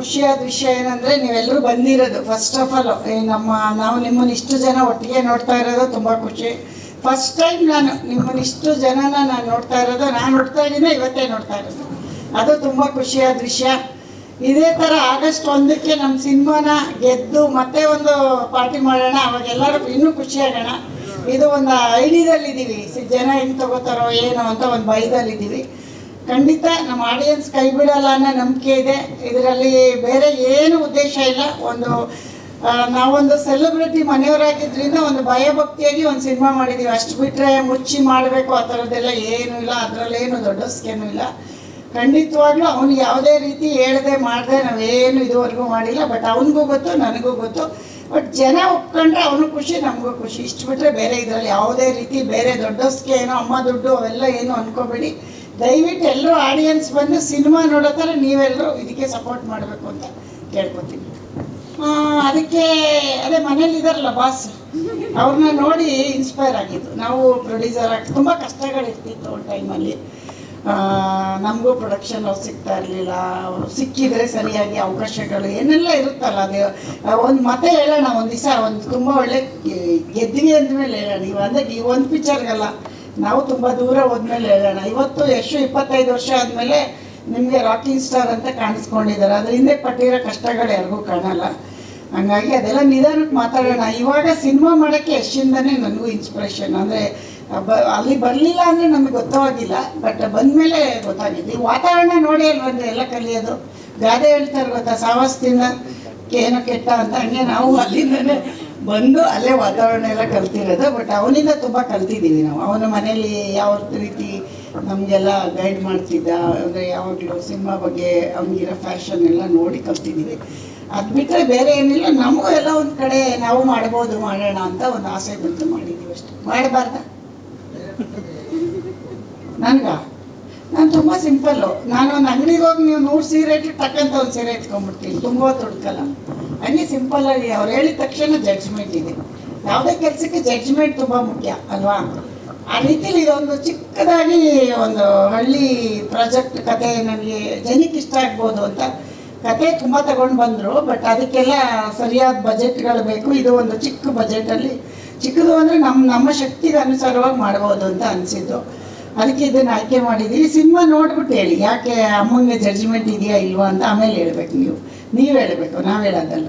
ಖುಷಿಯಾದ ವಿಷಯ ಏನಂದರೆ ನೀವೆಲ್ಲರೂ ಬಂದಿರೋದು. ಫಸ್ಟ್ ಆಫ್ ಆಲ್ ನಾವು ನಿಮ್ಮನ್ನು ಇಷ್ಟು ಜನ ಒಟ್ಟಿಗೆ ನೋಡ್ತಾ ಇರೋದು ತುಂಬ ಖುಷಿ. ಫಸ್ಟ್ ಟೈಮ್ ನಾನು ನಿಮ್ಮನ್ನು ಇಷ್ಟು ಜನನ ನಾನು ನೋಡ್ತಾ ಇರೋದು, ನಾನು ನೋಡ್ತಾ ಇದ್ದೀನಿ ಇವತ್ತೇ ನೋಡ್ತಾ ಇರೋದು. ಅದು ತುಂಬ ಖುಷಿಯಾದ ವಿಷಯ. ಇದೇ ಥರ ಆಗಸ್ಟ್ 1ಕ್ಕೆ ನಮ್ಮ ಸಿನಿಮಾನ ಗೆದ್ದು ಮತ್ತೆ ಒಂದು ಪಾರ್ಟಿ ಮಾಡೋಣ, ಅವಾಗೆಲ್ಲರೂ ಇನ್ನೂ ಖುಷಿಯಾಗೋಣ. ಇದು ಒಂದು ಐಡಿಯಾದಲ್ಲಿದ್ದೀವಿ, ಜನ ಹೆಂಗೆ ತಗೋತಾರೋ ಏನೋ ಅಂತ ಒಂದು ಭಯದಲ್ಲಿದ್ದೀವಿ. ಖಂಡಿತ ನಮ್ಮ ಆಡಿಯನ್ಸ್ ಕೈ ಬಿಡಲ್ಲ ಅನ್ನೋ ನಂಬಿಕೆ ಇದೆ. ಇದರಲ್ಲಿ ಬೇರೆ ಏನು ಉದ್ದೇಶ ಇಲ್ಲ. ನಾವೊಂದು ಸೆಲೆಬ್ರಿಟಿ ಮನೆಯವರಾಗಿದ್ದರಿಂದ ಒಂದು ಭಯಭಕ್ತಿಯಾಗಿ ಒಂದು ಸಿನಿಮಾ ಮಾಡಿದ್ದೀವಿ, ಅಷ್ಟು ಬಿಟ್ಟರೆ ಮುಚ್ಚಿ ಮಾಡಬೇಕು ಆ ಥರದ್ದೆಲ್ಲ ಏನೂ ಇಲ್ಲ. ಅದರಲ್ಲೇನು ದೊಡ್ಡ ಸ್ಕೇನೂ ಇಲ್ಲ. ಖಂಡಿತವಾಗ್ಲೂ ಅವ್ನಿಗೆ ಯಾವುದೇ ರೀತಿ ಹೇಳದೆ ಮಾಡದೆ ನಾವೇನು ಇದುವರೆಗೂ ಮಾಡಿಲ್ಲ. ಬಟ್ ಅವನಿಗೂ ಗೊತ್ತು, ನನಗೂ ಗೊತ್ತು. ಬಟ್ ಜನ ಒಪ್ಕೊಂಡ್ರೆ ಅವನು ಖುಷಿ, ನಮಗೂ ಖುಷಿ. ಇಷ್ಟು ಬಿಟ್ಟರೆ ಬೇರೆ ಇದರಲ್ಲಿ ಯಾವುದೇ ರೀತಿ ಬೇರೆ ದೊಡ್ಡ ಸ್ಕೇನೋ ಅಮ್ಮ ದುಡ್ಡು ಅವೆಲ್ಲ ಏನು ಅಂದ್ಕೋಬೇಡಿ. ದಯವಿಟ್ಟು ಎಲ್ಲರೂ ಆಡಿಯನ್ಸ್ ಬಂದು ಸಿನಿಮಾ ನೋಡೋ ಥರ ನೀವೆಲ್ಲರೂ ಇದಕ್ಕೆ ಸಪೋರ್ಟ್ ಮಾಡಬೇಕು ಅಂತ ಕೇಳ್ಕೊತೀನಿ. ಅದಕ್ಕೆ ಅದೇ ಮನೇಲಿದ್ದಾರಲ್ಲ ಬಾಸ್, ಅವ್ರನ್ನ ನೋಡಿ ಇನ್ಸ್ಪೈರ್ ಆಗಿದ್ದು. ನಾವು ಪ್ರೊಡ್ಯೂಸರ್ ಆಗಿ ತುಂಬ ಕಷ್ಟಗಳಿರ್ತಿತ್ತು ಒಂದು ಟೈಮಲ್ಲಿ. ನಮಗೂ ಪ್ರೊಡಕ್ಷನ್ ಅವ್ರು ಸಿಗ್ತಾ ಇರಲಿಲ್ಲ. ಸಿಕ್ಕಿದರೆ ಸರಿಯಾಗಿ ಅವಕಾಶಗಳು ಏನೆಲ್ಲ ಇರುತ್ತಲ್ಲ, ಅದು ಒಂದು ಮತ್ತೆ ಹೇಳೋಣ ಒಂದು ದಿವಸ. ಒಂದು ತುಂಬ ಒಳ್ಳೆ ಗೆದ್ವಿ ಅಂದಮೇಲೆ ಹೇಳೋಣ. ಅಂದರೆ ಈ ಒಂದು ಪಿಕ್ಚರ್ಗಲ್ಲ, ನಾವು ತುಂಬ ದೂರ ಹೋದ್ಮೇಲೆ ಹೇಳೋಣ. ಇವತ್ತು ಯಶು 25 ವರ್ಷ ಆದಮೇಲೆ ನಿಮಗೆ ರಾಕಿಂಗ್ ಸ್ಟಾರ್ ಅಂತ ಕಾಣಿಸ್ಕೊಂಡಿದ್ದಾರೆ. ಅದ್ರ ಹಿಂದೆ ಪಟ್ಟಿರೋ ಕಷ್ಟಗಳು ಯಾರಿಗೂ ಕಾಣಲ್ಲ. ಹಂಗಾಗಿ ಅದೆಲ್ಲ ನಿಧಾನಕ್ಕೆ ಮಾತಾಡೋಣ. ಇವಾಗ ಸಿನಿಮಾ ಮಾಡೋಕ್ಕೆ ಯಶಿಂದನೇ ನನಗೂ ಇನ್ಸ್ಪಿರೇಷನ್. ಅಂದರೆ ಅಲ್ಲಿ ಬರಲಿಲ್ಲ ಅಂದರೆ ನಮಗೆ ಗೊತ್ತಾಗಿಲ್ಲ, ಬಟ್ ಬಂದಮೇಲೆ ಗೊತ್ತಾಗಿದ್ದು. ಈ ವಾತಾವರಣ ನೋಡಿ ಅಲ್ವಂದ್ರೆ ಎಲ್ಲ ಕಲಿಯೋದು. ಗಾದೆ ಹೇಳ್ತಾರೆ ಗೊತ್ತಾ, ಸಾವಸ್ತಿಂದ ಏನೋ ಕೆಟ್ಟ ಅಂತ. ಹಂಗೆ ನಾವು ಅಲ್ಲಿಂದನೇ ಬಂದು ಅಲ್ಲೇ ವಾತಾವರಣ ಎಲ್ಲ ಕಲ್ತಿರೋದು. ಬಟ್ ಅವನಿಂದ ತುಂಬ ಕಲ್ತಿದ್ದೀವಿ ನಾವು. ಅವನ ಮನೇಲಿ ಯಾವ ರೀತಿ ನಮಗೆಲ್ಲ ಗೈಡ್ ಮಾಡ್ತಿದ್ದ, ಅಂದರೆ ಯಾವಾಗಲೂ ಸಿನಿಮಾ ಬಗ್ಗೆ ಅವನಿಗಿರೋ ಫ್ಯಾಷನ್ ಎಲ್ಲ ನೋಡಿ ಕಲ್ತಿದ್ದೀವಿ. ಅದು ಬಿಟ್ಟರೆ ಬೇರೆ ಏನಿಲ್ಲ. ನಮಗೂ ಎಲ್ಲ ಒಂದು ಕಡೆ ನಾವು ಮಾಡ್ಬೋದು, ಮಾಡೋಣ ಅಂತ ಒಂದು ಆಸೆ ಬಂತು, ಮಾಡಿದ್ದೀವಿ ಅಷ್ಟೇ. ಮಾಡಬಾರ್ದ ನಾನು ತುಂಬ ಸಿಂಪಲ್ಲು. ನಾನು ಒಂದು ಅಂಗಡಿಗೆ ಹೋಗಿ ನೀವು 100 ಸೀರೆ ಇಟ್ಟು ಟಕ್ಕಂತ ಒಂದು ಸೀರೆ ಎತ್ಕೊಂಡ್ಬಿಡ್ತೀನಿ. ತುಂಬ ತೊಡ್ಕಲ್ಲ. ಹಂಗೆ ಸಿಂಪಲ್ಲಾಗಿ ಅವ್ರು ಹೇಳಿದ ತಕ್ಷಣ ಜಡ್ಜ್ಮೆಂಟ್ ಇದೆ. ಯಾವುದೇ ಕೆಲಸಕ್ಕೆ ಜಡ್ಜ್ಮೆಂಟ್ ತುಂಬ ಮುಖ್ಯ ಅಲ್ವಾ? ಆ ರೀತಿಲಿ ಇದೊಂದು ಚಿಕ್ಕದಾಗಿ ಒಂದು ಹಳ್ಳಿ ಪ್ರಾಜೆಕ್ಟ್ ಕತೆ ನನಗೆ ಜನಕ್ಕೆ ಇಷ್ಟ ಆಗ್ಬೋದು ಅಂತ ಕತೆ ತುಂಬ ತಗೊಂಡು ಬಂದರು. ಬಟ್ ಅದಕ್ಕೆಲ್ಲ ಸರಿಯಾದ ಬಜೆಟ್ಗಳು ಬೇಕು. ಇದು ಒಂದು ಚಿಕ್ಕ ಬಜೆಟಲ್ಲಿ, ಚಿಕ್ಕದು ಅಂದರೆ ನಮ್ಮ ಶಕ್ತಿಗೆ ಅನುಸಾರವಾಗಿ ಮಾಡ್ಬೋದು ಅಂತ ಅನಿಸಿದ್ದು. ಅದಕ್ಕೆ ಇದನ್ನು ಆಯ್ಕೆ ಮಾಡಿದ್ದೀವಿ. ಸಿನಿಮಾ ನೋಡ್ಬಿಟ್ಟು ಹೇಳಿ, ಯಾಕೆ ಅಮ್ಮಂಗೆ ಜಡ್ಜ್ಮೆಂಟ್ ಇದೆಯಾ ಇಲ್ವಾ ಅಂತ ಆಮೇಲೆ ಹೇಳ್ಬೇಕು. ನೀವು ಹೇಳಬೇಕು, ನಾವು ಹೇಳೋದಲ್ಲ.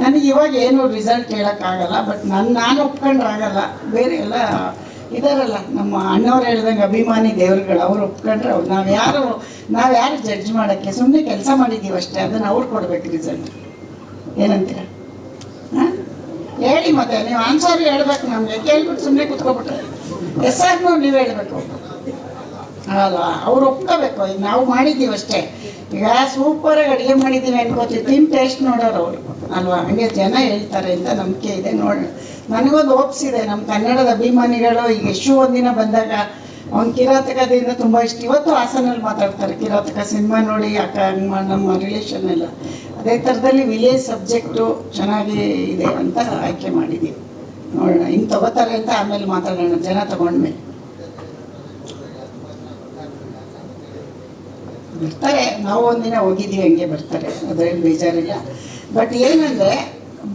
ನನಗೆ ಇವಾಗ ಏನು ರಿಸಲ್ಟ್ ಹೇಳೋಕ್ಕಾಗಲ್ಲ. ಬಟ್ ನಾನು ಒಪ್ಕೊಂಡ್ರೆ ಆಗಲ್ಲ. ಬೇರೆ ಎಲ್ಲ ಇದಾರಲ್ಲ ನಮ್ಮ ಅಣ್ಣವ್ರು ಹೇಳ್ದಂಗೆ ಅಭಿಮಾನಿ ದೇವ್ರುಗಳು, ಅವ್ರು ಒಪ್ಕೊಂಡ್ರೆ ಅವ್ರು ನಾವ್ಯಾರು ಜಡ್ಜ್ ಮಾಡೋಕ್ಕೆ. ಸುಮ್ಮನೆ ಕೆಲಸ ಮಾಡಿದ್ದೀವಿ ಅಷ್ಟೇ, ಅದನ್ನು ಅವ್ರು ಕೊಡ್ಬೇಕು ರಿಸಲ್ಟ್. ಏನಂತೀರ? ಹಾಂ ಹೇಳಿ. ಮತ್ತೆ ನೀವು ಆನ್ಸರ್ ಹೇಳ್ಬೇಕು. ನಮಗೆ ಕೇಳ್ಬಿಟ್ಟು ಸುಮ್ಮನೆ ಕೂತ್ಕೊಬಿಟ್ರೆ ಎಸ್ಸಾಗ್ನೂ ನೀವು ಹೇಳಬೇಕು ಅಲ್ವಾ? ಅವ್ರು ಒಪ್ಕೋಬೇಕು. ಈಗ ನಾವು ಮಾಡಿದ್ದೀವಿ ಅಷ್ಟೇ. ಈಗ ಸೂಪರಾಗಿ ಅಡುಗೆ ಮಾಡಿದ್ದೀವಿ ಅನ್ಕೋತೀವಿ, ತಿನ್ ಟೇಸ್ಟ್ ನೋಡೋರು ಅವರು ಅಲ್ವಾ? ಹಂಗೆ ಜನ ಹೇಳ್ತಾರೆ ಅಂತ ನಂಬಿಕೆ ಇದೆ. ನೋಡಿ, ನನಗೊಂದು ಹೋಪ್ಸಿದೆ. ನಮ್ಮ ಕನ್ನಡದ ಅಭಿಮಾನಿಗಳು ಈಗ ಯಶು ಒಂದಿನ ಬಂದಾಗ ಅವ್ನು ಕಿರಾತಕದಿಂದ ತುಂಬ ಇಷ್ಟ. ಇವತ್ತು ಹಾಸನಲ್ಲಿ ಮಾತಾಡ್ತಾರೆ ಕಿರಾತಕ ಸಿನಿಮಾ ನೋಡಿ, ಅಕ್ಕ ನಮ್ಮ ರಿಲೇಷನ್ ಎಲ್ಲ ಅದೇ ಥರದಲ್ಲಿ ವಿಲೇಜ್ ಸಬ್ಜೆಕ್ಟು ಚೆನ್ನಾಗಿ ಇದೆ ಅಂತ ಆಯ್ಕೆ ಮಾಡಿದ್ದೀವಿ. ನೋಡೋಣ ಹಿಂಗೆ ತಗೋತಾರೆ ಅಂತ ಆಮೇಲೆ ಮಾತಾಡೋಣ, ಜನ ತಗೊಂಡ್ಮೇಲೆ. ಬರ್ತಾರೆ, ನಾವು ಒಂದಿನ ಹೋಗಿದ್ದೀವಿ, ಹಂಗೆ ಬರ್ತಾರೆ, ಅದ್ರೇನು ಬೇಜಾರಿಲ್ಲ. ಬಟ್ ಏನಂದರೆ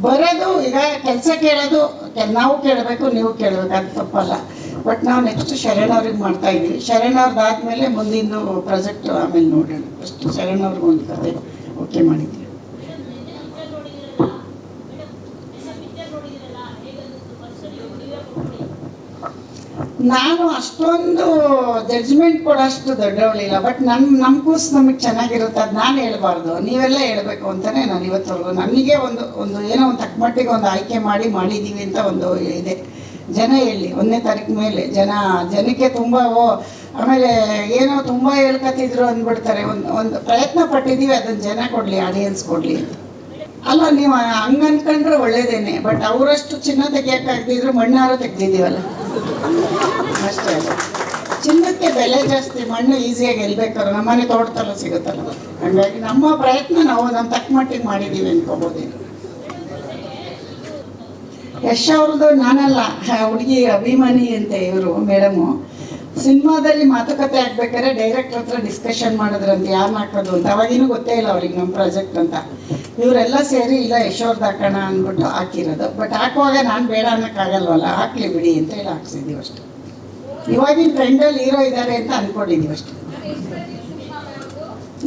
ಬರೋದು ಈಗ ಕೆಲಸ ಕೇಳೋದು ನಾವು ಕೇಳಬೇಕು, ನೀವು ಕೇಳಬೇಕು, ಅದು ತಪ್ಪಲ್ಲ. ಬಟ್ ನಾವು ನೆಕ್ಸ್ಟ್ ಶರಣ್ ಅವ್ರಿಗೆ ಮಾಡ್ತಾಯಿದ್ದೀವಿ. ಶರಣ್ ಅವ್ರದ್ದಾದ್ಮೇಲೆ ಮುಂದಿನ ಪ್ರಾಜೆಕ್ಟ್ ಆಮೇಲೆ ನೋಡೋಣ. ಫಸ್ಟ್ ಶರಣ್ ಅವ್ರಿಗೆ ಒಂದು ಕತೆ ಓಕೆ ಮಾಡಿದ್ದೀವಿ. ನಾನು ಅಷ್ಟೊಂದು ಜಡ್ಜ್ಮೆಂಟ್ ಕೊಡೋಷ್ಟು ದೊಡ್ಡವಳಿಲ್ಲ. ಬಟ್ ನಮ್ಮ ಕೂಸು ನಮಗೆ ಚೆನ್ನಾಗಿರುತ್ತೆ, ಅದು ನಾನು ಹೇಳ್ಬಾರ್ದು, ನೀವೆಲ್ಲ ಹೇಳಬೇಕು ಅಂತಲೇ ನಾನು ಇವತ್ತವರೆಗೂ ನನಗೆ ಒಂದು ಏನೋ ಒಂದು ತಕ್ಕಮಟ್ಟಿಗೆ ಒಂದು ಆಯ್ಕೆ ಮಾಡಿದ್ದೀವಿ ಅಂತ ಒಂದು ಇದೆ. ಜನ ಹೇಳಿ 1ನೇ ತಾರೀಕು ಮೇಲೆ ಜನಕ್ಕೆ ತುಂಬ ಆಮೇಲೆ ಏನೋ ತುಂಬ ಹೇಳ್ಕೊತಿದ್ರು ಅಂದ್ಬಿಡ್ತಾರೆ. ಒಂದು ಪ್ರಯತ್ನ ಪಟ್ಟಿದ್ದೀವಿ, ಅದನ್ನು ಜನ ಕೊಡಲಿ, ಆಡಿಯನ್ಸ್ ಕೊಡಲಿ ಅಂತ. ಅಲ್ಲ, ನೀವು ಹಂಗೆ ಅಂದ್ಕೊಂಡ್ರೆ ಒಳ್ಳೇದೇನೆ. ಬಟ್ ಅವರಷ್ಟು ಚಿನ್ನ ತೆಗಿಯೋಕ್ಕಾಗ್ದಿದ್ರು ಮಣ್ಣಾರು ತೆಗ್ದಿದ್ದೀವಲ್ಲ ಅಷ್ಟೇ. ಚಿನ್ನಕ್ಕೆ ಬೆಲೆ ಜಾಸ್ತಿ, ಮಣ್ಣು ಈಸಿಯಾಗಿ ಗೆಲ್ಬೇಕಾದ್ರೆ ನಮ್ಮನೆ ತೋಟದಲ್ಲೂ ಸಿಗುತ್ತಲ್ಲ. ಹಾಗಾಗಿ ನಮ್ಮ ಪ್ರಯತ್ನ ನಾವು ತಕ್ಕ ಮಟ್ಟಿಗೆ ಮಾಡಿದ್ದೀವಿ ಅನ್ಕೋಬೋದು. ಯಶ್ ಅವ್ರದ್ದು ನಾನಲ್ಲ, ಹುಡುಗಿ ಅಭಿಮಾನಿ ಅಂತ ಇವರು ಮೇಡಮು ಸಿನಿಮಾದಲ್ಲಿ ಮಾತುಕತೆ ಆಗ್ಬೇಕಾದ್ರೆ ಡೈರೆಕ್ಟರ್ ಹತ್ರ ಡಿಸ್ಕಷನ್ ಮಾಡಿದ್ರಂತೆ ಯಾರನ್ನ ಹಾಕೋದು ಅಂತ. ಅವಾಗಿನೂ ಗೊತ್ತೇ ಇಲ್ಲ ಅವ್ರಿಗೆ ನಮ್ಮ ಪ್ರಾಜೆಕ್ಟ್ ಅಂತ. ಇವರೆಲ್ಲ ಸೇರಿ ಇಲ್ಲ ಯಶೋರ್ದು ಹಾಕೋಣ ಅಂದ್ಬಿಟ್ಟು ಹಾಕಿರೋದು. ಬಟ್ ಹಾಕುವಾಗ ನಾನು ಬೇಡ ಅನ್ನೋಕ್ಕಾಗಲ್ವಲ್ಲ, ಹಾಕ್ಲಿ ಬಿಡಿ ಅಂತ ಹೇಳಿ ಹಾಕ್ಸಿದ್ದೀವಿ ಅಷ್ಟೆ. ಇವಾಗಿನ ಟ್ರೆಂಡಲ್ಲಿ ಹೀರೋ ಇದ್ದಾರೆ ಅಂತ ಅಂದ್ಕೊಂಡಿದ್ದೀವಿ ಅಷ್ಟೆ.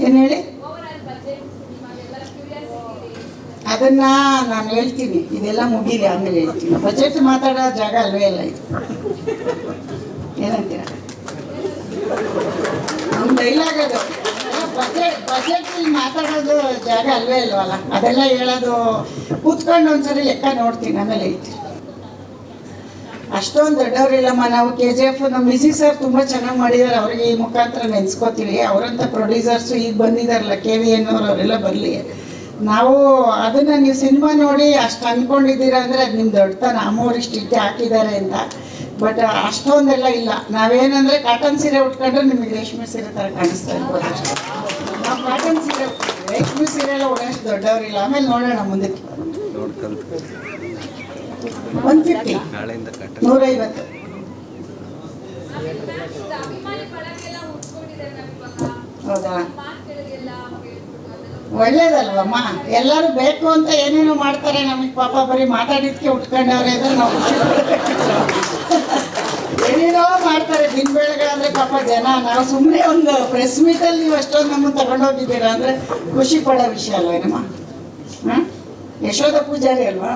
ಏನು ಹೇಳಿ? ಅದನ್ನು ನಾನು ಹೇಳ್ತೀನಿ, ಇದೆಲ್ಲ ಮುಗೀಲಿ ಆಮೇಲೆ ಹೇಳ್ತೀನಿ. ಬಜೆಟ್ ಮಾತಾಡೋ ಜಾಗ ಅಲ್ವೇ ಇಲ್ಲ ಇದು. ಏನಂತೀರ? ನಮ್ಮ ಡೈಲಾಗ್ ಅದು. ಬಜೆಟ್ ಮಾತಾಡೋದು ಜಾಗ ಅಲ್ವೇ ಇಲ್ವಲ್ಲ, ಅದೆಲ್ಲ ಹೇಳೋದು ಕೂತ್ಕೊಂಡು ಒಂದ್ಸರಿ ಲೆಕ್ಕ ನೋಡ್ತೀನಿ ಆಮೇಲೆ ಹೇಳ್ತೀನಿ. ಅಷ್ಟೊಂದು ದೊಡ್ಡವರಿಲ್ಲಮ್ಮ ನಾವು. KGF ನಮ್ಮ ವಿಜಿ ಸರ್ ತುಂಬ ಚೆನ್ನಾಗಿ ಮಾಡಿದ್ದಾರೆ, ಅವ್ರಿಗೆ ಈ ಮುಖಾಂತರ ನೆನೆಸ್ಕೋತೀವಿ. ಅವರಂಥ ಪ್ರೊಡ್ಯೂಸರ್ಸು ಈಗ ಬಂದಿದ್ದಾರಲ್ಲ KVN ಅವರೆಲ್ಲ ಬರಲಿ. ನಾವು ಅದನ್ನು ನೀವು ಸಿನಿಮಾ ನೋಡಿ ಅಷ್ಟು ಅಂದ್ಕೊಂಡಿದ್ದೀರಾ ಅಂದರೆ ಅದು ನಿಮ್ಮ ದೊಡ್ಡತನ. ಅಮ್ಮವ್ರು ಇಷ್ಟು ಹಾಕಿದ್ದಾರೆ ಅಂತ. ಬಟ್ ಅಷ್ಟೊಂದೆಲ್ಲ ಇಲ್ಲ. ನಾವೇನಂದರೆ ಕಾಟನ್ ಸೀರೆ ಉಟ್ಕೊಂಡ್ರೆ ನಿಮಗೆ ರೇಷ್ಮೆ ಸೀರೆ ಥರ ಕಾಣಿಸ್ತಾ ಇರ್ಬೋದು ಅಷ್ಟೇ. ನಾವು ಕಾಟನ್ ಸೀರೆ ಉಟ್ತೀವಿ, ರೇಷ್ಮೆ ಸೀರೆ ಎಲ್ಲ ಉಡೋಷ್ಟು ದೊಡ್ಡವರಿಲ್ಲ. ಆಮೇಲೆ ನೋಡೋಣ ಮುಂದಕ್ಕೆ. 150 150. ಹೌದಾ? ಒಳ್ಳೇದಲ್ವಮ್ಮ? ಎಲ್ಲರೂ ಬೇಕು ಅಂತ ಏನೇನೋ ಮಾಡ್ತಾರೆ, ನಮಗೆ ಪಾಪ ಬರೀ ಮಾತಾಡಿದ್ಕೆ ಉಟ್ಕೊಂಡವ್ರೆ ಅಂದರೆ ನಾವು ಖುಷಿ ಏನೇನೋ ಮಾಡ್ತಾರೆ ದಿನ ಬೆಳಗ್ಗೆ ಅಂದರೆ ಪಾಪ ಜನ. ನಾವು ಸುಮ್ಮನೆ ಒಂದು ಪ್ರೆಸ್ ಮೀಟಲ್ಲಿ ನೀವು ಅಷ್ಟೊಂದು ನಮ್ಮನ್ನು ತಗೊಂಡೋಗಿದ್ದೀರಾ ಅಂದರೆ ಖುಷಿ ಪಡೋ ವಿಷಯ ಅಲ್ವೇನಮ್ಮ? ಹಾಂ, ಯಶೋಧ ಪೂಜಾರಿ ಅಲ್ವಾ?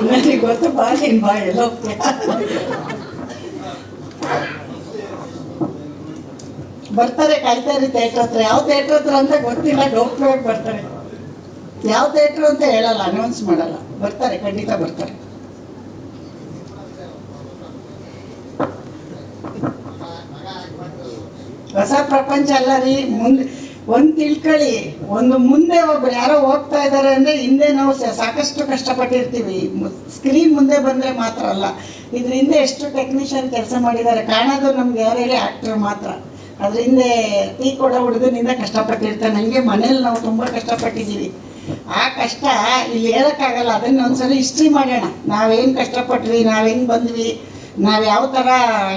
ನನಗೆ ಗೊತ್ತು, ಬಾ ನೀನು ಬಾ ಎಲ್ಲೋ. ಬರ್ತಾರೆ, ಕಾಯ್ತಾ ಇರಿ ಥಿಯೇಟ್ರ್ ಹತ್ರ. ಯಾವ ಥಿಯೇಟ್ರ್ ಹತ್ರ ಅಂತ ಗೊತ್ತಿಲ್ಲ, ಗೌಪ್ಯವಾಗಿ ಬರ್ತಾರೆ. ಯಾವ ಥಿಯೇಟ್ರು ಅಂತ ಹೇಳಲ್ಲ, ಅನೌನ್ಸ್ ಮಾಡಲ್ಲ. ಬರ್ತಾರೆ, ಖಂಡಿತ ಬರ್ತಾರೆ. ಹೊಸ ಪ್ರಪಂಚ ಅಲ್ಲ ರೀ. ಮುಂದೆ ಒಂದು ತಿಳ್ಕೊಳ್ಳಿ, ಒಂದು ಮುಂದೆ ಒಬ್ರು ಯಾರೋ ಹೋಗ್ತಾ ಇದ್ದಾರೆ ಅಂದರೆ ಹಿಂದೆ ನಾವು ಸಾಕಷ್ಟು ಕಷ್ಟಪಟ್ಟಿರ್ತೀವಿ. ಸ್ಕ್ರೀನ್ ಮುಂದೆ ಬಂದರೆ ಮಾತ್ರ ಅಲ್ಲ, ಇದ್ರ ಹಿಂದೆ ಎಷ್ಟು ಟೆಕ್ನಿಷಿಯನ್ ಕೆಲಸ ಮಾಡಿದ್ದಾರೆ ಕಾಣೋದು ನಮ್ಗೆ ಯಾರು ಹೇಳಿ ಆ್ಯಕ್ಟ್ರ್ ಮಾತ್ರ. ಅದ್ರ ಹಿಂದೆ ಟೀ ಕೊಡೋ ಹುಡುಗನಿಂದ ಕಷ್ಟಪಟ್ಟಿರ್ತಾನೆ. ನನಗೆ ಮನೇಲಿ ನಾವು ತುಂಬ ಕಷ್ಟಪಟ್ಟಿದ್ದೀವಿ. ಆ ಕಷ್ಟ ಇಲ್ಲಿ ಹೇಳೋಕ್ಕಾಗಲ್ಲ. ಅದನ್ನು ಒಂದ್ಸರಿ ಹಿಸ್ಟ್ರಿ ಮಾಡೋಣ. ನಾವೇನು ಕಷ್ಟಪಟ್ವಿ, ನಾವು ಹೆಂಗೆ ಬಂದ್ವಿ, ನಾವು ಯಾವ ಥರ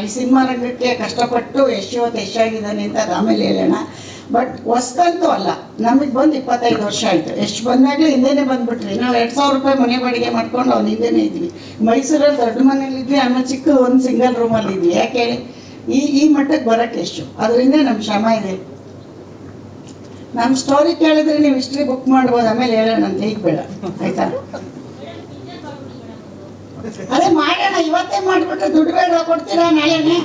ಈ ಸಿನಿಮಾ ರಂಗಕ್ಕೆ ಕಷ್ಟಪಟ್ಟು ಇವತ್ತು ಯಶಾಗಿದ್ದಾನೆ ಅಂತ ಅದು ಆಮೇಲೆ ಹೇಳೋಣ. ಬಟ್ ಹೊಸ್ತಂತೂ ಅಲ್ಲ, ನಮಗೆ ಬಂದು 25 ವರ್ಷ ಆಯಿತು. ಎಷ್ಟು ಬಂದಾಗಲೇ ಹಿಂದೆನೇ ಬಂದುಬಿಟ್ರಿ. ನಾವು 2000 ರೂಪಾಯಿ ಮನೆ ಬಾಡಿಗೆ ಮಾಡ್ಕೊಂಡು ಅವ್ನು ಹಿಂದೆನೇ ಇದ್ವಿ. ಮೈಸೂರಲ್ಲಿ ದೊಡ್ಡ ಮನೇಲಿದ್ವಿ, ಆಮೇಲೆ ಚಿಕ್ಕದು ಒಂದು ಸಿಂಗಲ್ ರೂಮಲ್ಲಿ ಇದ್ವಿ. ಯಾಕೆ ಹೇಳಿ? ಈ ಮಟ್ಟಕ್ಕೆ ಬರೋಕ್ಕೆ ಎಷ್ಟು ಅದರಿಂದ ನಮ್ಮ ಶ್ರಮ ಇದೆ. ನಮ್ಮ ಸ್ಟೋರಿ ಕೇಳಿದ್ರೆ ನೀವು ಹಿಸ್ಟ್ರಿ ಬುಕ್ ಮಾಡ್ಬೋದು, ಆಮೇಲೆ ಹೇಳೋಣ ಅಂತ. ಈಗ ಬೇಡ, ಆಯಿತಾ? ಅದೇ ಮಾಡೋಣ, ಇವತ್ತೇ ಮಾಡಿಬಿಟ್ಟು ದುಡ್ಡು ಬೇಡ ಕೊಡ್ತೀರಾ ನಾಳೆನೇ?